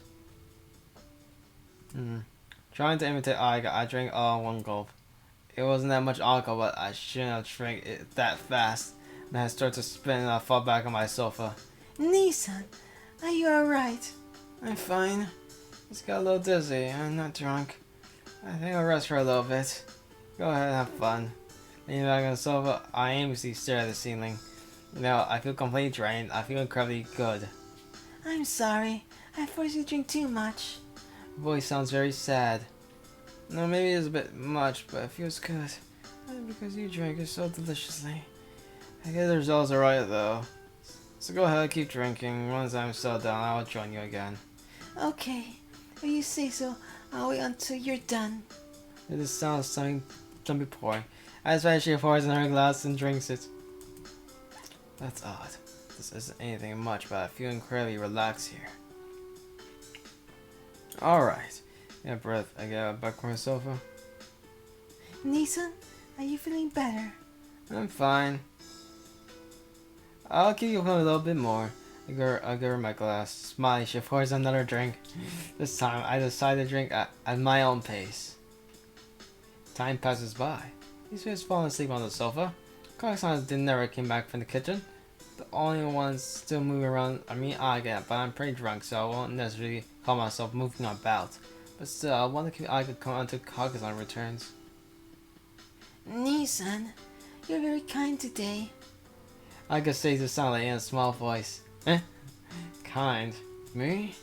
Trying to imitate Aiga, I drank all in one gulp. It wasn't that much alcohol, but I shouldn't have drank it that fast. Then I start to spin and I fall back on my sofa. Nissan, are you alright? I'm fine. Just got a little dizzy. I'm not drunk. I think I'll rest for a little bit. Go ahead and have fun. Leaning back on the sofa, I aimlessly stare at the ceiling. Now I feel completely drained. I feel incredibly good. I'm sorry. I forced you to drink too much. Your voice sounds very sad. No, maybe it's a bit much, but it feels good. Because you drank it so deliciously. I guess the results are right though. So go ahead, keep drinking. Once I'm settled down, I'll join you again. Okay. If you say so, I'll wait until you're done. It just sounds something pouring. I especially pours in her glass and drinks it. That's odd. This isn't anything much, but I feel incredibly relaxed here. Alright. Yeah, breath. I get back on the sofa. Nissan, are you feeling better? I'm fine. I'll give you a little bit more. I give her my glass. Smiling, she pours another drink. This time, I decide to drink at my own pace. Time passes by. He's just falling asleep on the sofa. Kakasan never came back from the kitchen. The only ones still moving around are me and Aga, but I'm pretty drunk, so I won't necessarily call myself moving about. But still, I want to keep Aga come until Kakasan returns. Nissan, you're very kind today. Aga says it sounded in a small voice. Eh? Kind? Me?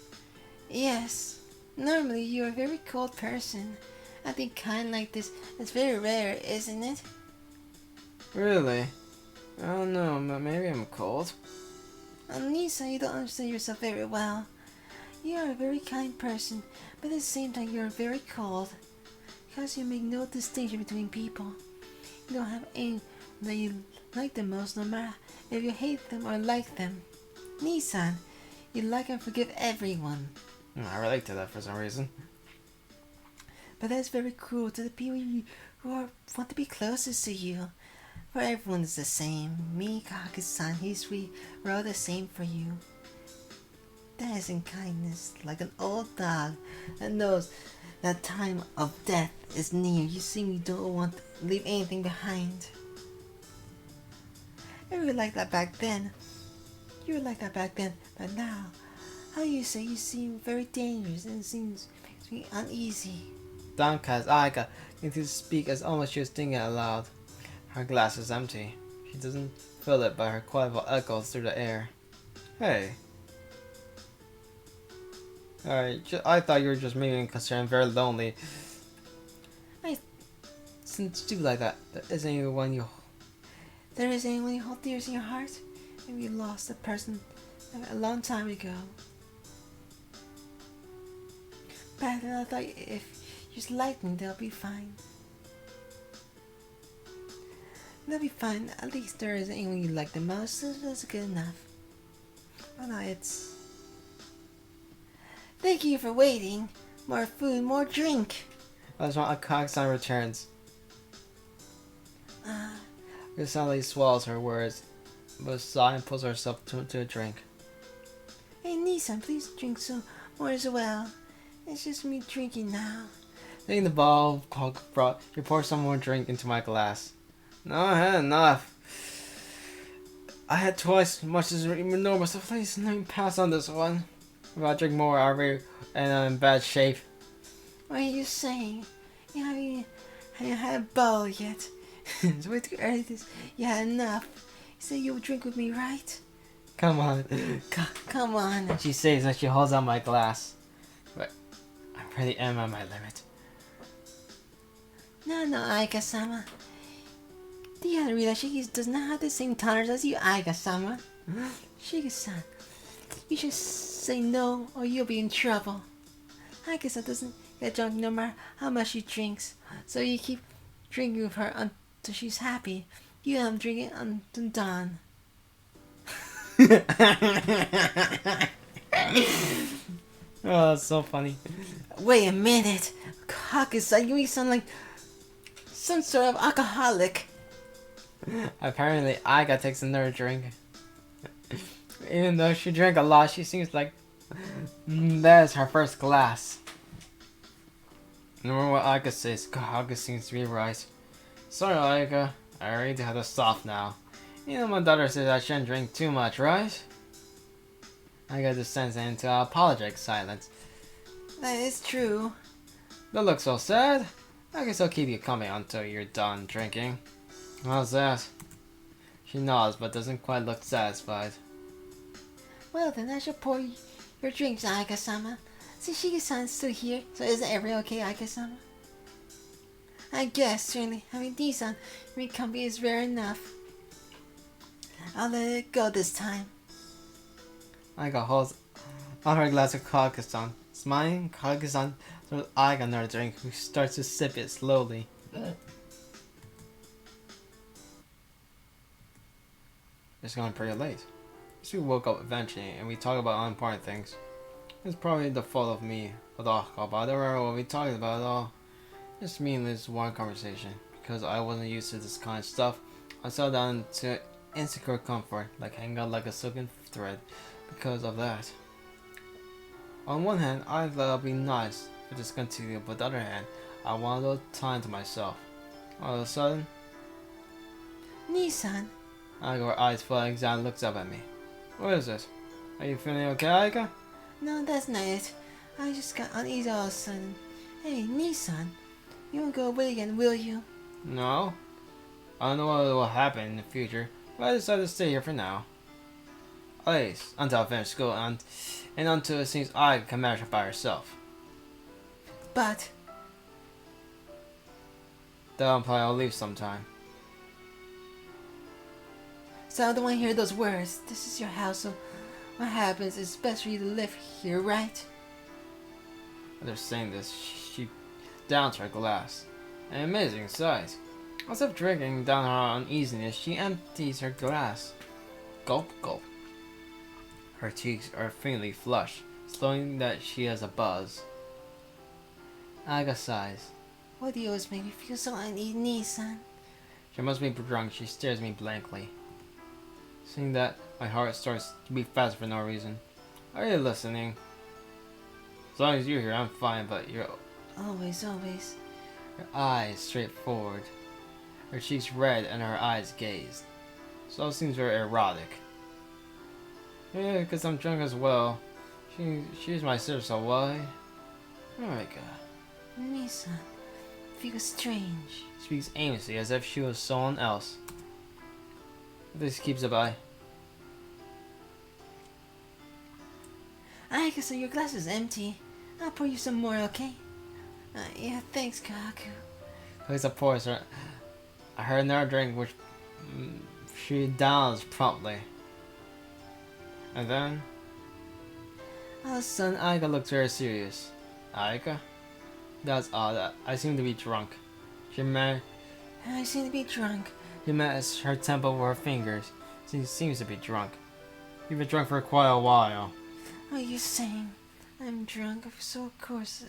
Yes. Normally, you're a very cold person. I think kind like this is very rare, isn't it? Really? I don't know, maybe I'm cold. Nissan, you don't understand yourself very well. You are a very kind person, but at the same time, you're very cold. Because you make no distinction between people. You don't have any that you like the most, no matter if you hate them or like them. Nissan, you like and forgive everyone. I relate to that for some reason. But that's very cruel to the people want to be closest to you. For everyone is the same. Me, Kake-san, he's sweet. We're all the same for you. That isn't kindness, like an old dog that knows that time of death is near. You see, we don't want to leave anything behind. I really liked that back then. You were like that back then, but now, how you say you seem very dangerous and it makes me uneasy. Downcast Aika continued to speak as almost she was thinking out loud. Her glass is empty. She doesn't fill it, but her quiet voice echoes through the air. Hey. Alright, I thought you were just maybe concerned, very lonely. Since you do like that, there isn't anyone you hold dear in your heart? Maybe you lost a person a long time ago. But I thought if you just like them, they'll be fine. They'll be fine. At least there isn't anyone you like the most, so that's good enough. Oh no, it's... Thank you for waiting. More food, more drink. That's when Akag-san returns. It sounds like he swallows her words, but sighs and pulls herself to a drink. Hey Nissan, please drink some more as well. It's just me drinking now. Taking the bottle of Coke brought, you pour some more drink into my glass. No, I had enough. I had twice as much as normal, so please let me pass on this one. If I drink more, I'll be in bad shape. What are you saying? You haven't had a bowl yet. It's way too early. You had enough. You said you would drink with me, right? Come on. Come on. She says as she holds out my glass. But I really am at my limit. No, Aika-sama. Do you realize Shiki does not have the same tolerance as you, Aika-sama? Shiki-san, you should say no or you'll be in trouble. Aika-san doesn't get drunk no matter how much she drinks. So you keep drinking with her until she's happy. You and I'm drinking until dawn. Oh, that's so funny. Wait a minute. Kaka-san, you sound like some sort of alcoholic. Apparently, Aiga takes another drink. Even though she drank a lot, she seems like that is her first glass. No matter what Aiga says, Aiga seems to be right. Sorry, Aiga. I really have to stop now. You know my daughter says I shouldn't drink too much, right? Aiga descends into apologetic silence. That is true. Don't look so sad. I guess I'll keep you company until you're done drinking. How's that? She nods but doesn't quite look satisfied. Well then, I shall pour your drinks, Aika-sama. Since Shiki-san's still here, so isn't everything okay, Aika-sama? I guess, certainly, having D-san in my company is rare enough. I'll let it go this time. Aiga holds on her glass of Kage-san. Smiling, Kage-san throws Aiga another drink, who starts to sip it slowly. It's going pretty late. Once we woke up eventually and we talked about unimportant things. It's probably the fault of me with alcohol, but I don't remember what we talked about at all. Just meaningless one conversation. Because I wasn't used to this kind of stuff, I settled down to insecure comfort, like hanging out like a silken thread because of that. On one hand, I thought it would be nice if this continued, but on the other hand, I wanted a little time to myself. All of a sudden, Nissan. Aika, her eyes full of anxiety, looks up at me. What is it? Are you feeling okay, Aika? No, that's not it. I just got uneasy all of a sudden. Hey, Nissan, you won't go away again, will you? No. I don't know what will happen in the future, but I decided to stay here for now. At least, until I finish school and until it seems Aika can manage it by herself. But That'll imply I'll leave sometime. so I don't want to hear those words. This is your house, so what happens is best for you to live here, right? After saying this, she downs her glass. An amazing sight. As if drinking down her uneasiness, she empties her glass. Gulp, gulp. Her cheeks are faintly flushed, showing that she has a buzz. Aga sighs. Why do you always make me feel so uneasy, Nissan? She must be drunk. She stares at me blankly. Seeing that, my heart starts to beat fast for no reason. Are you listening? As long as you're here, I'm fine, but you're... Always, always. Her eyes straight forward. Her cheeks red and her eyes gazed. So it seems very erotic. Yeah, because I'm drunk as well. She's my sister, so why? Oh my god. Nissan, feels strange. Speaks aimlessly as if she was someone else. This keeps a by. I guess your glass is empty. I'll pour you some more, okay? Yeah, thanks, Kaku. Lisa pours her another drink, which she downs promptly. And then, all of a sudden, Aika looks very serious. Aika? That's odd. I seem to be drunk. She I seem to be drunk. met her temple with her fingers. She seems to be drunk. You've been drunk for quite a while. What are you saying? I'm drunk, so of course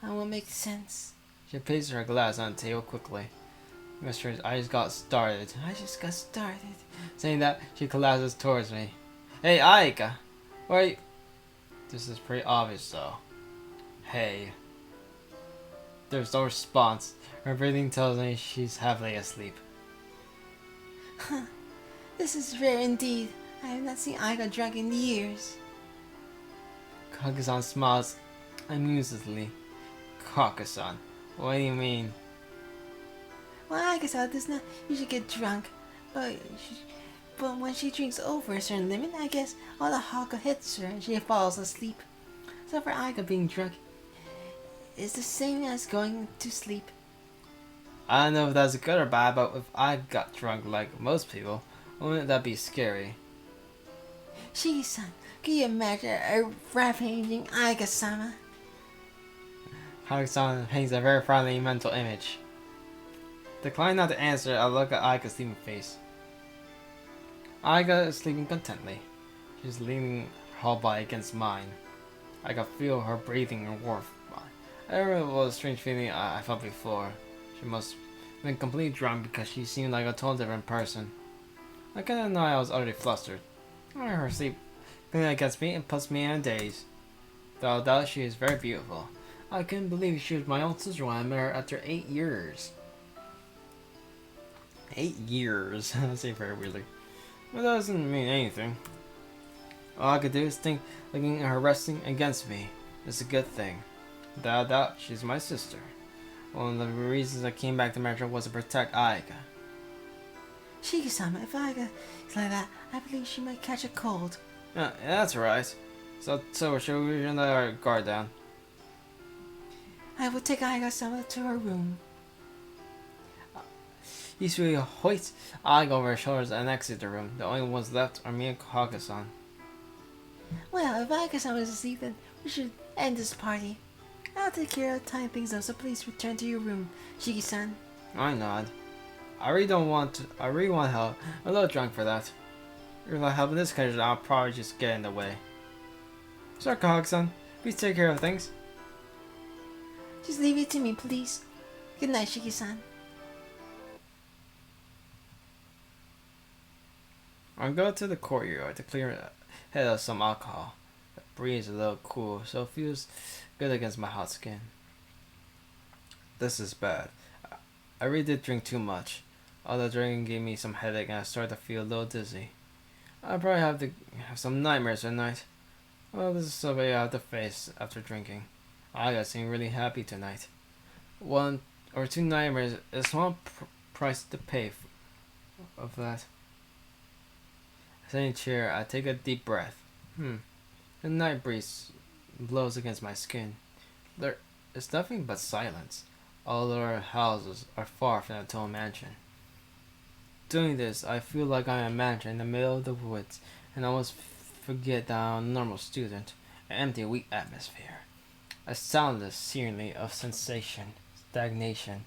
I will make sense. She places her glass on the table quickly. Mister, I just got started. I just got started. Saying that, she collapses towards me. Hey, Aika! Where are you? This is pretty obvious, though. Hey. There's no response. Her breathing tells me she's heavily asleep. This is rare indeed. I have not seen Aika drunk in years. Kage-san smiles amusedly. Kage-san, what do you mean? Well, Aika does not usually get drunk, but when she drinks over a certain limit, I guess all the alcohol hits her and she falls asleep. So for Aika, being drunk is the same as going to sleep. I don't know if that's good or bad, but if I got drunk like most people, wouldn't that be scary? Shiki-san, can you imagine a rampaging Aika-sama? Kage-san paints a very friendly mental image. Declining not to answer, I look at Aika's sleeping face. Aika is sleeping contently. She's leaning her whole body against mine. I can feel her breathing and warmth. I remember what a strange feeling I felt before. She must have been completely drunk because she seemed like a totally different person. I couldn't know I was utterly flustered. Her sleep cleaning against me and puts me in a daze. Without doubt, she is very beautiful. I couldn't believe she was my own sister when I met her after 8 years. 8 years. I say very weirdly. But that doesn't mean anything. All I could do is think looking at her resting against me. It's a good thing. Without doubt, she's my sister. One of the reasons I came back to America was to protect Aika. Shiki-sama, if Aika is like that, I believe she might catch a cold. Yeah, that's right. So should we let our guard down? I will take Aika-sama to her room. He hoists Aika over her shoulders and exits the room. The only ones left are me and Kage-san. Well, if Aika-sama is asleep, then we should end this party. I'll take care of tying things up, so please return to your room, Shiki-san. I nod. I really want help. I'm a little drunk for that. If I help in this condition, I'll probably just get in the way. Sure, Kahog-san. Please take care of things. Just leave it to me, please. Good night, Shiki-san. I'll go to the courtyard to clear the head of some alcohol. The breeze is a little cool, so it feels good against my hot skin. This is bad. I really did drink too much. All the drinking gave me some headache and I started to feel a little dizzy. I probably have to have some nightmares tonight. Well, this is something I have to face after drinking. I got seem really happy tonight. 1 or 2 nightmares is a small price to pay of that. Sitting in a chair, I take a deep breath. The night breeze blows against my skin. There is nothing but silence. All our houses are far from the Toa mansion. Doing this, I feel like I'm a manager in the middle of the woods, and almost forget that I'm a normal student. An empty, weak atmosphere. A soundless scenery of sensation, stagnation.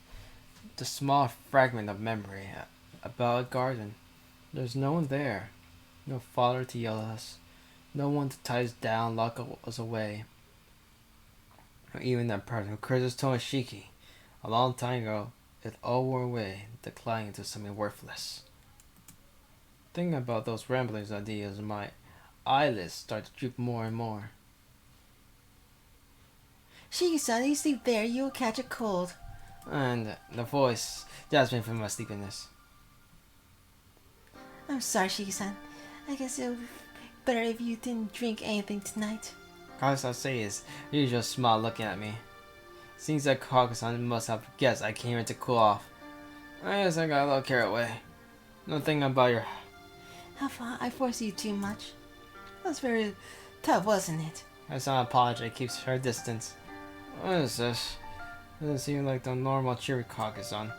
The small fragment of memory about a garden. There's no one there. No father to yell at us. No one to tie us down, lock us away. Or even that person who curses Tomoshiki. A long time ago, it all wore away, declining into something worthless. Thinking about those ramblings ideas, my eyelids start to droop more and more. Shiki-san, you sleep there, you'll catch a cold. And the voice jabs me from my sleepiness. I'm sorry, Shiki-san. I guess it would be better if you didn't drink anything tonight. Kage-san say his usual smile looking at me. Seems like Kage-san must have guessed I came here to cool off. I guess I got a little carried away. Nothing about your... How far I forced you too much. That was very tough, wasn't it? Kage-san apologizes, keeps her distance. What is this? Doesn't seem like the normal cheery Kage-san.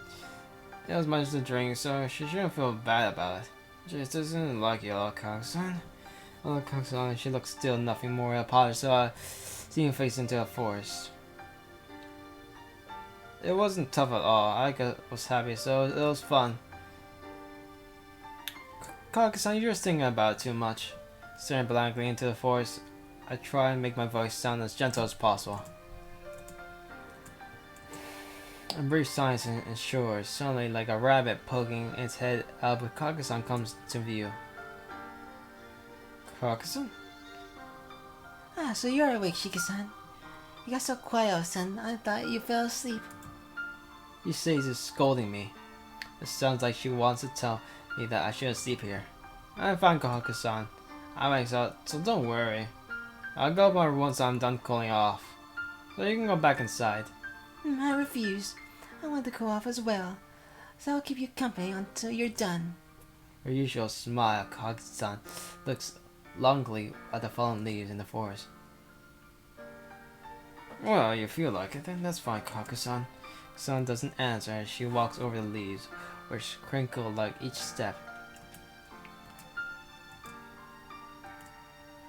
It was much to drink, so she shouldn't feel bad about it. Just doesn't like you, little Kage-san. Little Kage-san, she looks still nothing more apologetic, so I see him face into the forest. It wasn't tough at all. I was happy, so it was fun. Kage-san, you're just thinking about it too much. Staring blankly into the forest, I try and make my voice sound as gentle as possible. A brief silence ensures, suddenly like a rabbit poking its head out, but Kage-san comes to view. Kage-san? Ah, so you're awake, Shiki-san. You got so quiet all of a sudden, I thought you fell asleep. She says is scolding me. It sounds like she wants to tell me that I shouldn't sleep here. I'm fine, Kage-san. I'm exhausted, so don't worry. I'll go up once I'm done cooling off. So you can go back inside. I refuse. I want to cool off as well. So I'll keep you company until you're done. Her usual smile, Kage-san looks longingly at the fallen leaves in the forest. Well, you feel like it, then that's fine, Kage-san. Sun doesn't answer as she walks over the leaves, which crinkle like each step.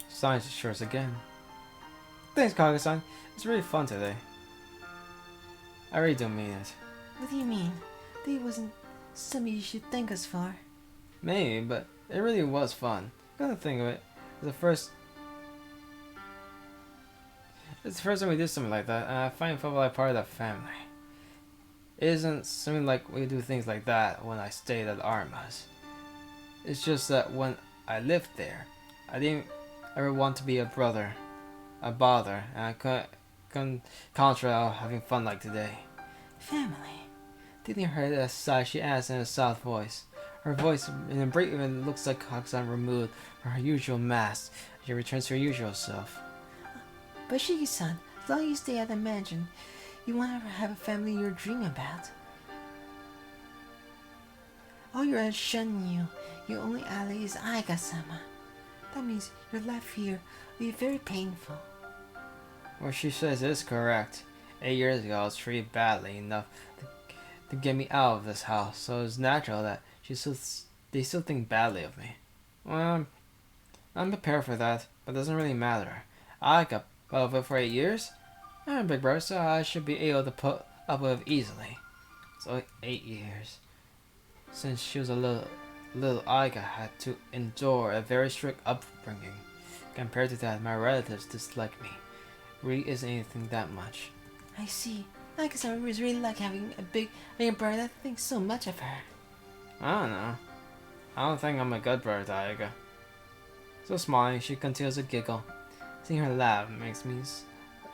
Science assures again. Thanks, Kage-san. It's really fun today. I really don't mean it. What do you mean? That wasn't something you should thank us for. Maybe, but it really was fun. Come to think of it, it's the first time we did something like that, and I find it felt like part of the family. It isn't something like we do things like that when I stayed at Arma's. It's just that when I lived there, I didn't ever want to be a brother, a bother, and I couldn't concentrate having fun like today. Family? Didn't hear that sigh, she asked in a soft voice. Her voice in a break even looks like Kage-san removed from her usual mask. She returns to her usual self. But Shiki-san, as long as you stay at the mansion, you won't ever have a family you're dreaming about. All your others shun you. Your only ally is Aiga-sama. That means your life here will be very painful. What she says is correct. 8 years ago, I was treated badly enough to get me out of this house, so it's natural that they still think badly of me. Well, I'm prepared for that, but it doesn't really matter. I got put up with it for 8 years. I'm a big brother, so I should be able to put up with it easily. So 8 years since she was a little Little Aiga had to endure a very strict upbringing. Compared to that, my relatives dislike me. Really isn't anything that much. I see. I guess I was really like having a big brother that thinks so much of her. I don't know. I don't think I'm a good brother to Aiga. So smiling, she continues to giggle. Seeing her laugh makes me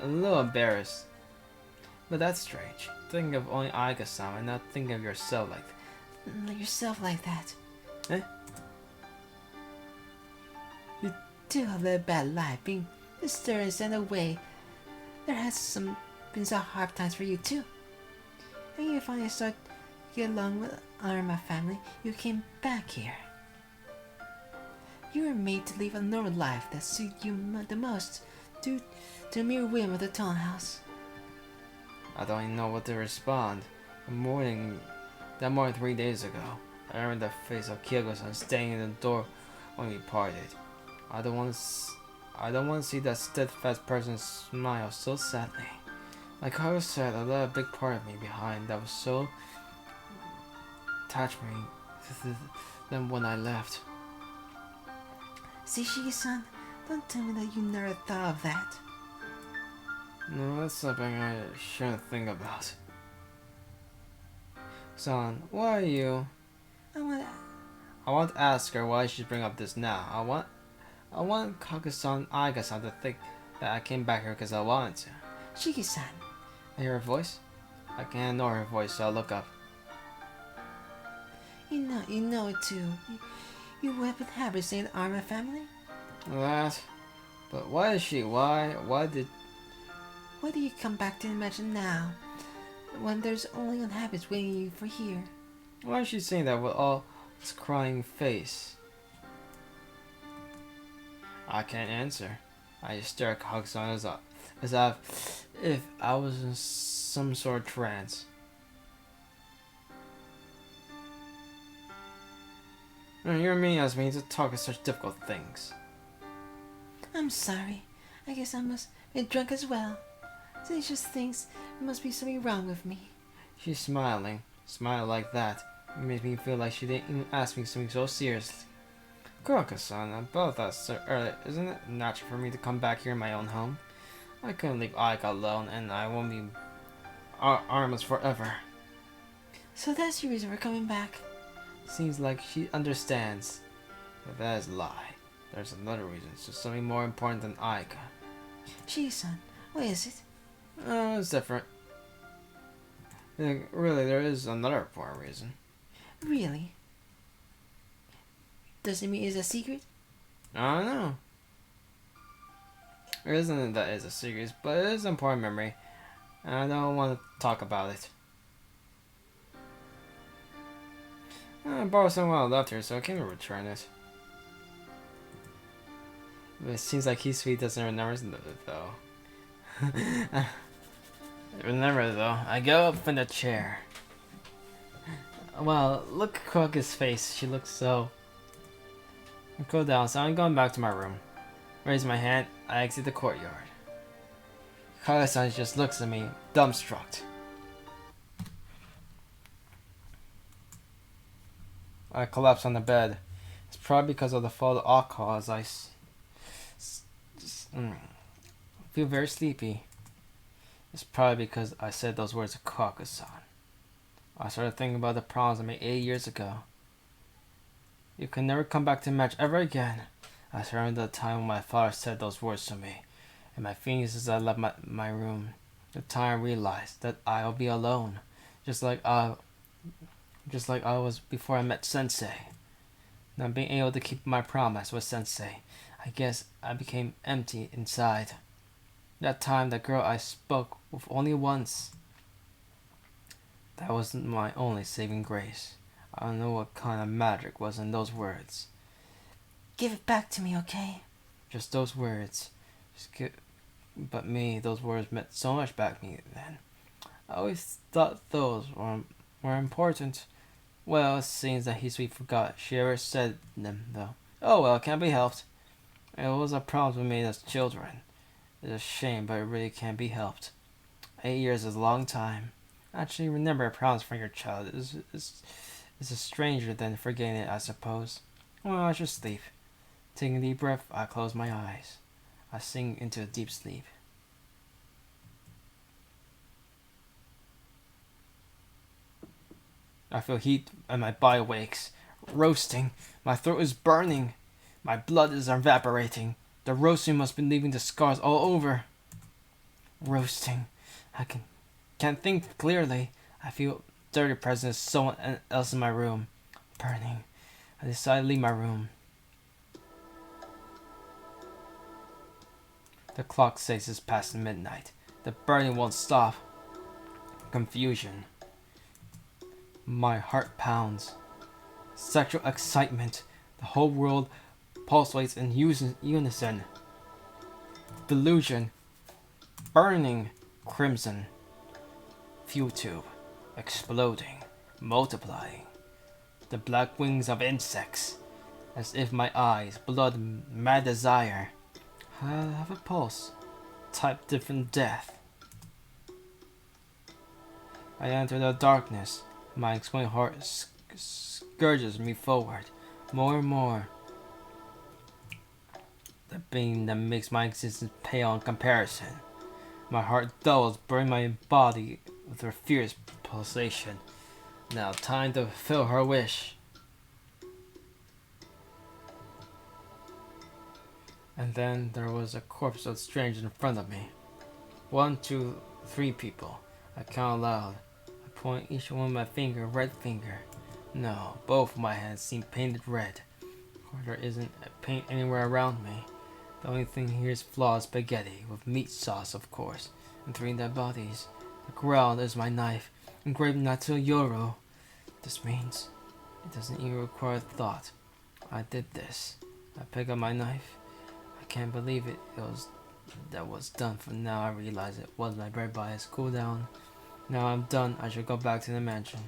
a little embarrassed. But that's strange. Thinking of only Aiga-san and not thinking of yourself like Yourself like that. Eh? You do have a bad life, being disturbed and away. There has been some hard times for you too. And you finally start to get along with my family. You came back here. You were made to live a normal life that suited you the most, due to the mere whim of the townhouse. I don't even know what to respond. That morning 3 days ago, I remember the face of Kyogo-san standing in the door when we parted. I don't want to see that steadfast person smile so sadly. Like I said, I left a big part of me behind that was so attached me to them when I left. Shiki-san, don't tell me that you never thought of that. No, that's something I shouldn't think about. Son, why are you? I want to ask her why she bring up this now. I want Kaku-san, Aiga-san to think that I came back here because I wanted to. Shiki-san. I hear her voice. I can't ignore her voice, so I look up. You know it too. You have been happy seeing the Arma family? That? But why is she? Why do you come back to the mansion now, when there's only unhappiness waiting you for here? Why is she saying that with all this crying face? I can't answer. I just stare at Kaku-san as if I was in some sort of trance. You're mean as me to talk of such difficult things. I'm sorry. I guess I must be drunk as well. So she just thinks there must be something wrong with me. She's smiling. Smile like that. It makes me feel like she didn't even ask me something so seriously. Kaku-san, about that so early, isn't it natural for me to come back here in my own home? I couldn't leave Aika alone, and I won't be armless forever. So that's your reason for coming back? Seems like she understands. But that is a lie. There's another reason. It's just something more important than Aika. Gee-san, what is it? It's different. Really, there is another important reason. Really? Does it mean it's a secret? I don't know. There isn't that it's a secret, but it is an important memory. And I don't want to talk about it. I borrowed something while I left here, so I came to return it. But it seems like Hisui doesn't remember it, though. Remember, though, I go up from the chair. Well, look at Koga's face. She looks so... I go down, so I'm going back to my room. Raise my hand, I exit the courtyard. Koga-san just looks at me, dumbstruck. I collapse on the bed. It's probably because of the fall of alcohol as I feel very sleepy. It's probably because I said those words to Koga-san. I started thinking about the problems I made 8 years ago. You can never come back to the match ever again. I remember the time when my father said those words to me, and my feelings as I left my room. The time I realized that I'll be alone, just like I was before I met Sensei. Not being able to keep my promise with Sensei, I guess I became empty inside. That time, the girl I spoke with only once. That was my only saving grace. I don't know what kind of magic was in those words. Give it back to me, okay? Just those words. But me, those words meant so much back to me then. I always thought those were important. Well, it seems that Hisui forgot she ever said them, though. Oh well, can't be helped. It was a problem we made as children. It's a shame, but it really can't be helped. 8 years is a long time. Actually, remember a promise from your child It's a stranger than forgetting it, I suppose. Well, I should sleep. Taking a deep breath, I close my eyes. I sink into a deep sleep. I feel heat and my body wakes. Roasting. My throat is burning. My blood is evaporating. The roasting must be leaving the scars all over. Roasting. I can't think clearly. I feel dirty presence of someone else in my room. Burning. I decide to leave my room. The clock says it's past midnight. The burning won't stop. Confusion. My heart pounds. Sexual excitement. The whole world pulsates in unison. Delusion. Burning. Crimson. Fuel tube. Exploding. Multiplying. The black wings of insects. As if my eyes, blood, mad desire. I have a pulse. Type different death. I enter the darkness. My exploding heart scourges me forward. More and more. The pain that makes my existence pale in comparison. My heart dulls, burning my body with a fierce pulsation. Now time to fulfill her wish. And then there was a corpse of strangers in front of me. 1, 2, 3 people. I count aloud. I point each one with my finger, red finger. No, both of my hands seem painted red. Or there isn't a paint anywhere around me. The only thing here is flawed spaghetti, with meat sauce of course, and 3 dead bodies. The ground is my knife, engraved Natsu Yoro. This means it doesn't even require thought. I did this. I pick up my knife. I can't believe that was done. For now I realize it was my bread by his cool down. Now I'm done. I should go back to the mansion.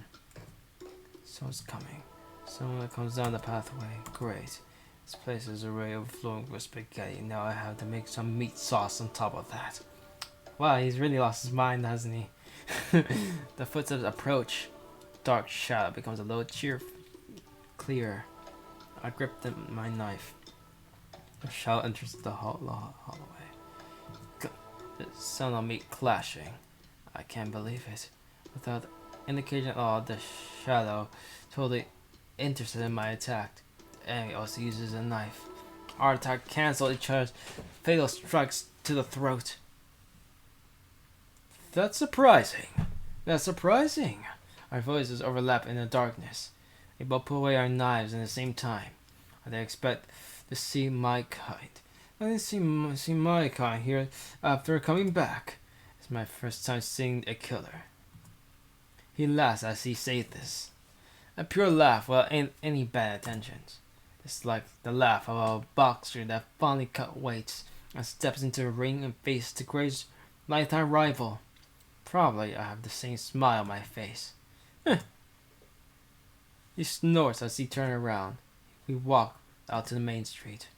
Someone's coming. Someone that comes down the pathway. Great. This place is already overflowing with spaghetti. Now I have to make some meat sauce on top of that. Wow, he's really lost his mind, hasn't he? The footsteps approach. Dark shadow becomes a little clearer. I grip my knife. The shadow enters the hallway. The sound of meat clashing. I can't believe it. Without indication at all, the shadow totally interested in my attack. The enemy also uses a knife. Our attack cancel each other's fatal strikes to the throat. That's surprising. That's surprising. Our voices overlap in the darkness. We both put away our knives at the same time. I didn't expect to see my kind. I didn't see my kind here after coming back. It's my first time seeing a killer. He laughs as he says this. A pure laugh without any bad intentions. It's like the laugh of a boxer that finally cut weight and steps into the ring and faces the great lifetime rival. Probably I have the same smile on my face. He snorts as he turns around. We walk out to the main street.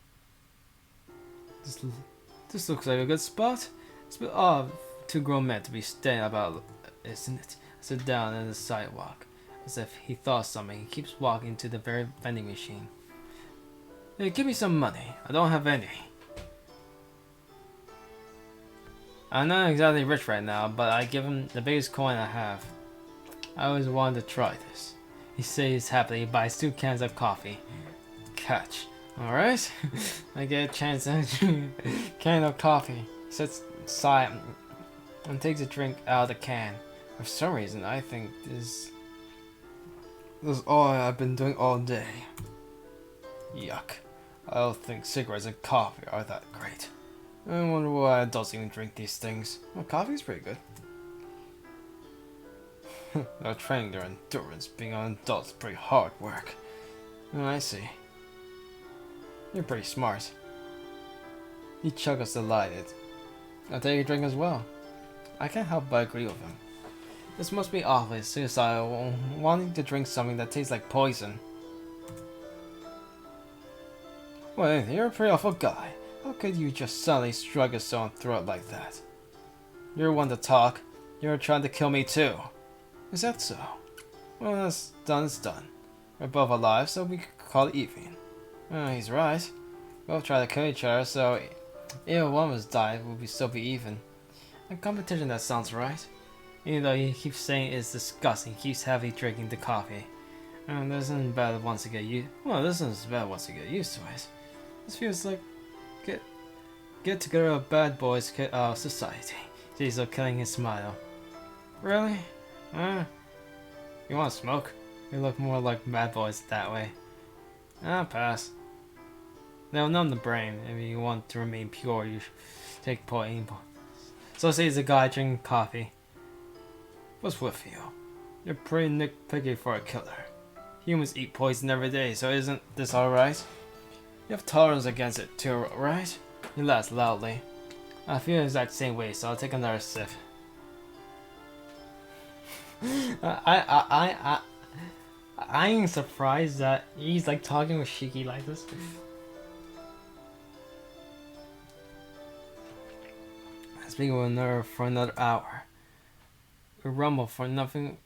This looks like a good spot. It's a bit odd for 2 grown men to be standing about, isn't it? I sit down on the sidewalk. As if he thought something, he keeps walking to the very vending machine. Hey, give me some money. I don't have any. I'm not exactly rich right now, but I give him the biggest coin I have. I always wanted to try this. He says happily. He buys 2 cans of coffee. Catch. Alright? I get a chance to can of coffee. He sits aside and takes a drink out of the can. For some reason, I think this is all I've been doing all day. Yuck. I don't think cigarettes and coffee are that great. I wonder why adults even drink these things. Well, coffee's pretty good. They're training their endurance. Being an adult is pretty hard work. Oh, I see. You're pretty smart. He chuckles delighted. I'll take a drink as well. I can't help but agree with him. This must be awfully suicidal, wanting to drink something that tastes like poison. Well, you're a pretty awful guy. How could you just suddenly strike yourself and throw it like that? You're one to talk. You're trying to kill me too. Is that so? Well, that's done, it's done. We're both alive, so we could call it even. He's right. We both try to kill each other, so if one of us died, we'll still be even. A competition, that sounds right. Even though he keeps saying it's disgusting, he keeps heavily drinking the coffee. And this isn't bad once you get used. Well, this isn't bad once you get used to it. This feels like get together of bad boys society. He's killing his smile. Really? You want to smoke? We look more like bad boys that way. Pass. They'll numb the brain. If you want to remain pure, you should take poison. So says the guy drinking coffee. What's with you? You're pretty nitpicky for a killer. Humans eat poison every day, so isn't this alright? You have tolerance against it too, right? He laughs loudly. I feel the exact same way, so I'll take another sip. I ain't surprised that he's like talking with Shiki like this. Speaking with another for another hour. We rumble for nothing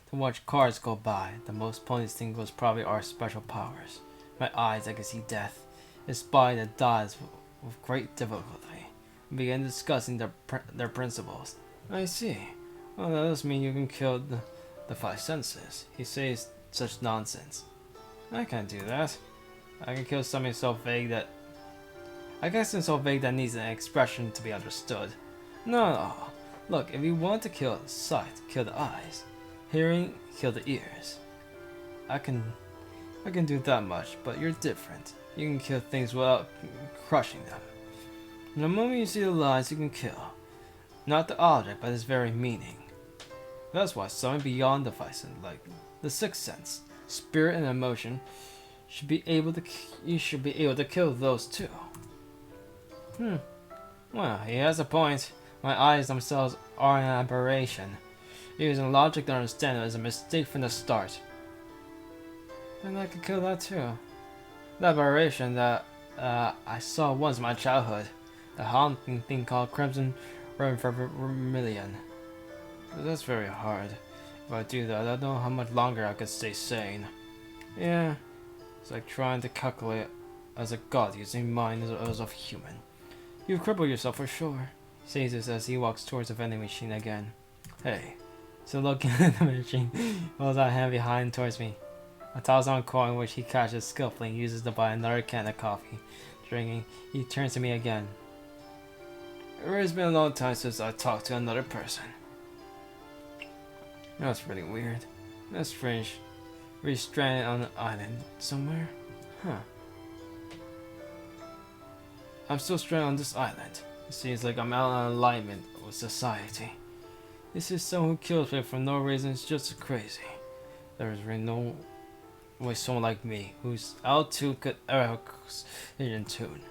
to watch cars go by. The most pointless thing was probably our special powers. My eyes, I can see death. His body that dies with great difficulty. We began discussing their principles. I see. Well, that does mean you can kill the five senses. He says such nonsense. I can't do that. I can kill something so vague that... I guess it's so vague that needs an expression to be understood. No. Look, if you want to kill the sight, kill the eyes. Hearing, kill the ears. I can do that much, but you're different. You can kill things without crushing them. The moment you see the lines, you can kill. Not the object, but its very meaning. That's why something beyond the five senses, like the sixth sense, spirit and emotion, you should be able to kill those too. Well, he has a point. My eyes themselves are an aberration. Using logic to understand it is a mistake from the start. And I could kill that too. The aberration that I saw once in my childhood. The haunting thing called Crimson Vermilion. That's very hard. If I do that, I don't know how much longer I could stay sane. Yeah, it's like trying to calculate as a god using mind as of human. You've crippled yourself for sure. He says this as he walks towards the vending machine again. Hey, so looking at the machine, holds out hand behind towards me. I toss on a coin which he catches skillfully and uses to buy another can of coffee. Drinking, he turns to me again. It has been a long time since I talked to another person. That's really weird. That's strange. We're stranded on an island somewhere? Huh. I'm still stranded on this island. It seems like I'm out of alignment with society. This is someone who kills me for no reason. It's just crazy. There is really no way someone like me, who's out of tune, could ever stay in tune.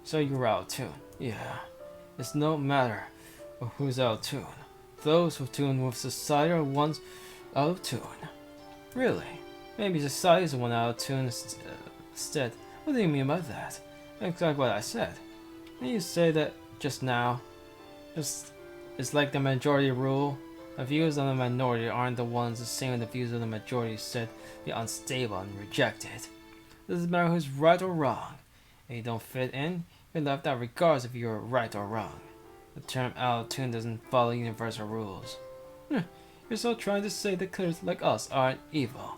So you're out of tune. Yeah. It's no matter of who's out of tune. Those who tune with society are ones out of tune. Really? Maybe society is the one out of tune instead. What do you mean by that? Exactly what I said. And you say that just now. It's like the majority rule. The views of the minority aren't the ones the same as the views of the majority said be unstable and rejected. It doesn't matter who's right or wrong. If you don't fit in, you're left out regardless if you're right or wrong. The term out of tune doesn't follow universal rules. You're so trying to say that killers like us aren't evil.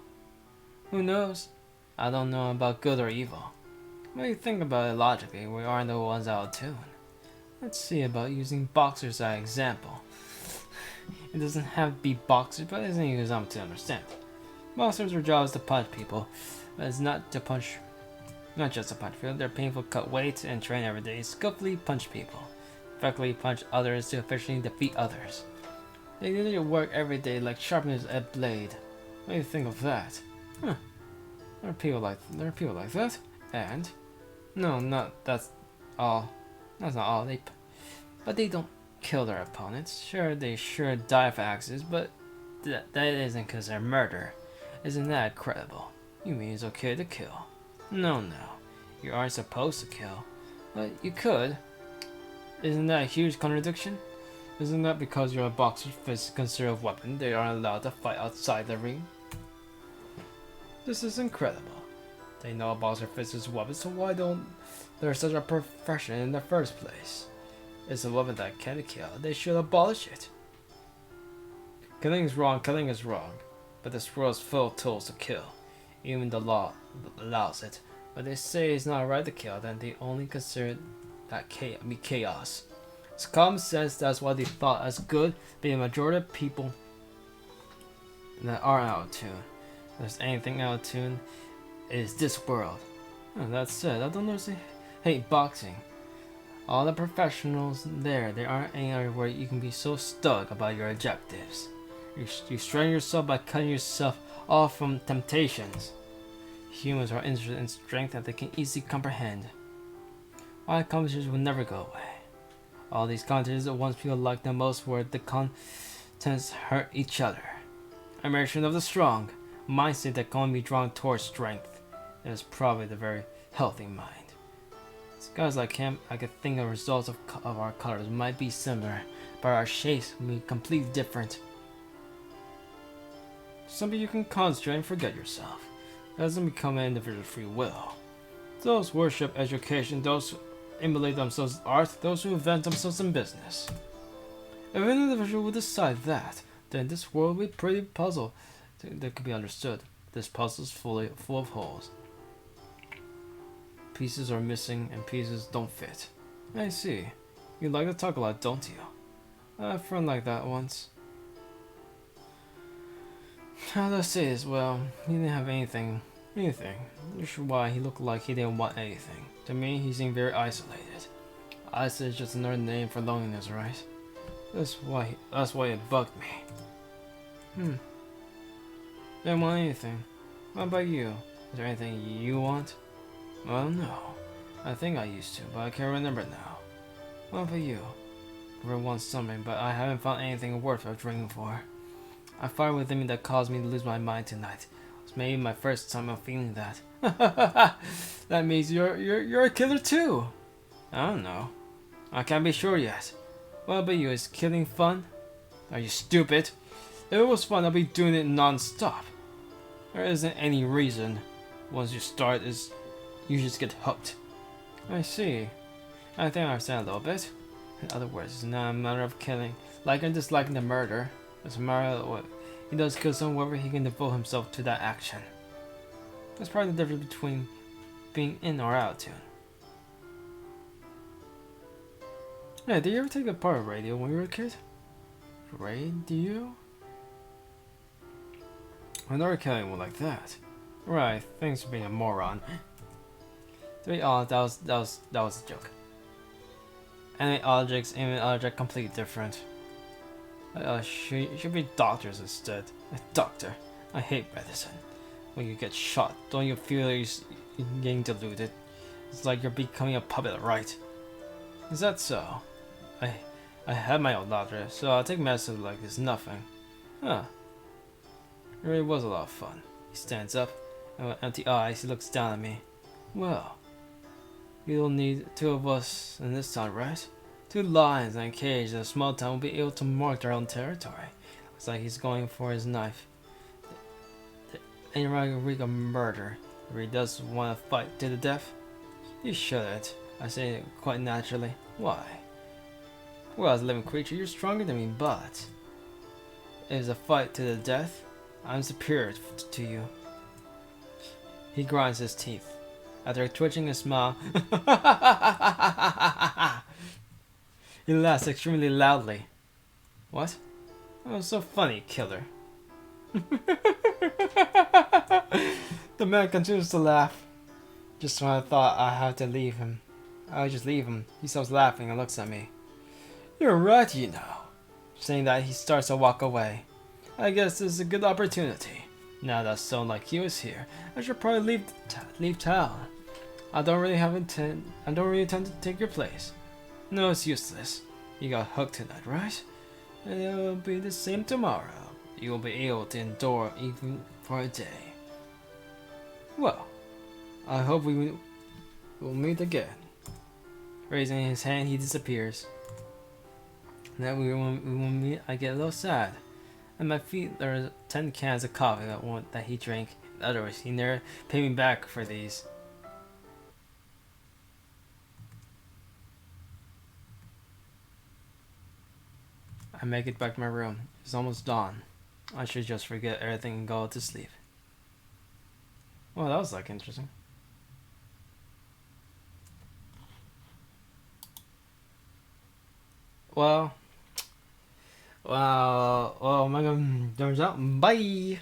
Who knows? I don't know about good or evil. When you think about it logically, we aren't the ones out of tune. Let's see about using boxers as an example. It doesn't have to be boxers, but it's an example to understand. Boxers' job is to punch people, but it's not just to punch people. They're painful cut weights and train every day, skillfully punch people. Effectively punch others to efficiently defeat others. They do their work every day like sharpeners at a blade. What do you think of that? There are people like that. And no, not that's all. That's not all. But they don't kill their opponents. Sure, they die for accidents, but that isn't because they're murder. Isn't that credible? You mean it's okay to kill? No. You aren't supposed to kill, but you could. Isn't that a huge contradiction? Isn't that because you're a boxer, fists considered a weapon, they aren't allowed to fight outside the ring? This is incredible. They know about their physics weapons, so why don't there's such a profession in the first place? It's a weapon that can kill. They should abolish it. Killing is wrong. But this world is full of tools to kill. Even the law allows it. But they say it's not right to kill, then they only consider that chaos. It's common sense, that's why they thought as good, being a majority of people that are out of tune. If there's anything out of tune, it is this world. And that's it. I don't know if they hate boxing. All the professionals there aren't anywhere where you can be so stuck about your objectives. You strain yourself by cutting yourself off from temptations. Humans are interested in strength that they can easily comprehend. All conversations will never go away. All these conversations the ones people like the most where the contents hurt each other. Immersion of the strong, mindset that can only be drawn towards strength. It is probably the very healthy mind. Guys like him, I could think the results of our colors might be similar, but our shapes will be completely different. Something you can concentrate and forget yourself. It doesn't become an individual's free will. Those worship education, those who emulate themselves in art, those who invent themselves in business. If an individual would decide that, then this world would be pretty puzzle that could be understood. This puzzle is full of holes. Pieces are missing and pieces don't fit. I see. You like to talk a lot, don't you? I had a friend like that once. How do I say this? Well, he didn't have anything. Not sure why he looked like he didn't want anything. To me, he seemed very isolated. Isolated is just another name for loneliness, right? That's why it bugged me. Didn't want anything. What about you? Is there anything you want? Well, no. I think I used to, but I can't remember now. What about you? I ever want something, but I haven't found anything worth drinking for. I fired with something that caused me to lose my mind tonight. It was maybe my first time of feeling that. That means you're a killer too. I don't know. I can't be sure yet. What about you? Is killing fun? Are you stupid? If it was fun, I'd be doing it non-stop. There isn't any reason. Once you start, you just get hooked. I see. I think I understand a little bit. In other words, it's not a matter of killing, liking and disliking the murder. It's a matter of what he does kill someone, whether he can devote himself to that action. That's probably the difference between being in or out of tune. Hey, did you ever take apart a radio when you were a kid? Radio? I never killing one like that. Right, thanks for being a moron. To be honest, that was a joke. Anime objects completely different. Should be doctors instead. A doctor. I hate medicine. When you get shot, don't you feel you're getting deluded? It's like you're becoming a puppet, right? Is that so? I have my own doctor, so I'll take medicine like it's nothing. Huh. It really was a lot of fun. He stands up, and with empty eyes, he looks down at me. Well, you don't need two of us in this town, right? 2 lions and a cage in a small town will be able to mark their own territory. Looks like he's going for his knife. Any reek of murder. If he does want to fight to the death, you shouldn't. I say it quite naturally. Why? Well, as a living creature, you're stronger than me, but if it's a fight to the death, I'm superior to you. He grinds his teeth. After twitching a smile, he laughs extremely loudly. What? Oh, so funny, killer. The man continues to laugh. Just when I thought I had to leave him, I would just leave him. He stops laughing and looks at me. You're right, you know. Saying that, he starts to walk away. I guess this is a good opportunity. Now that someone like you is here, I should probably leave town. I don't really intend to take your place. No, it's useless. You got hooked tonight, right? And it will be the same tomorrow. You will be able to endure even for a day. Well, I hope we will meet again. Raising his hand, he disappears. Then when we meet, I get a little sad. At my feet, there are 10 cans of coffee that he drank. otherwise he never paid me back for these. I make it back to my room. It's almost dawn. I should just forget everything and go to sleep. Well, that was like interesting. Well, oh my god, turns out, bye!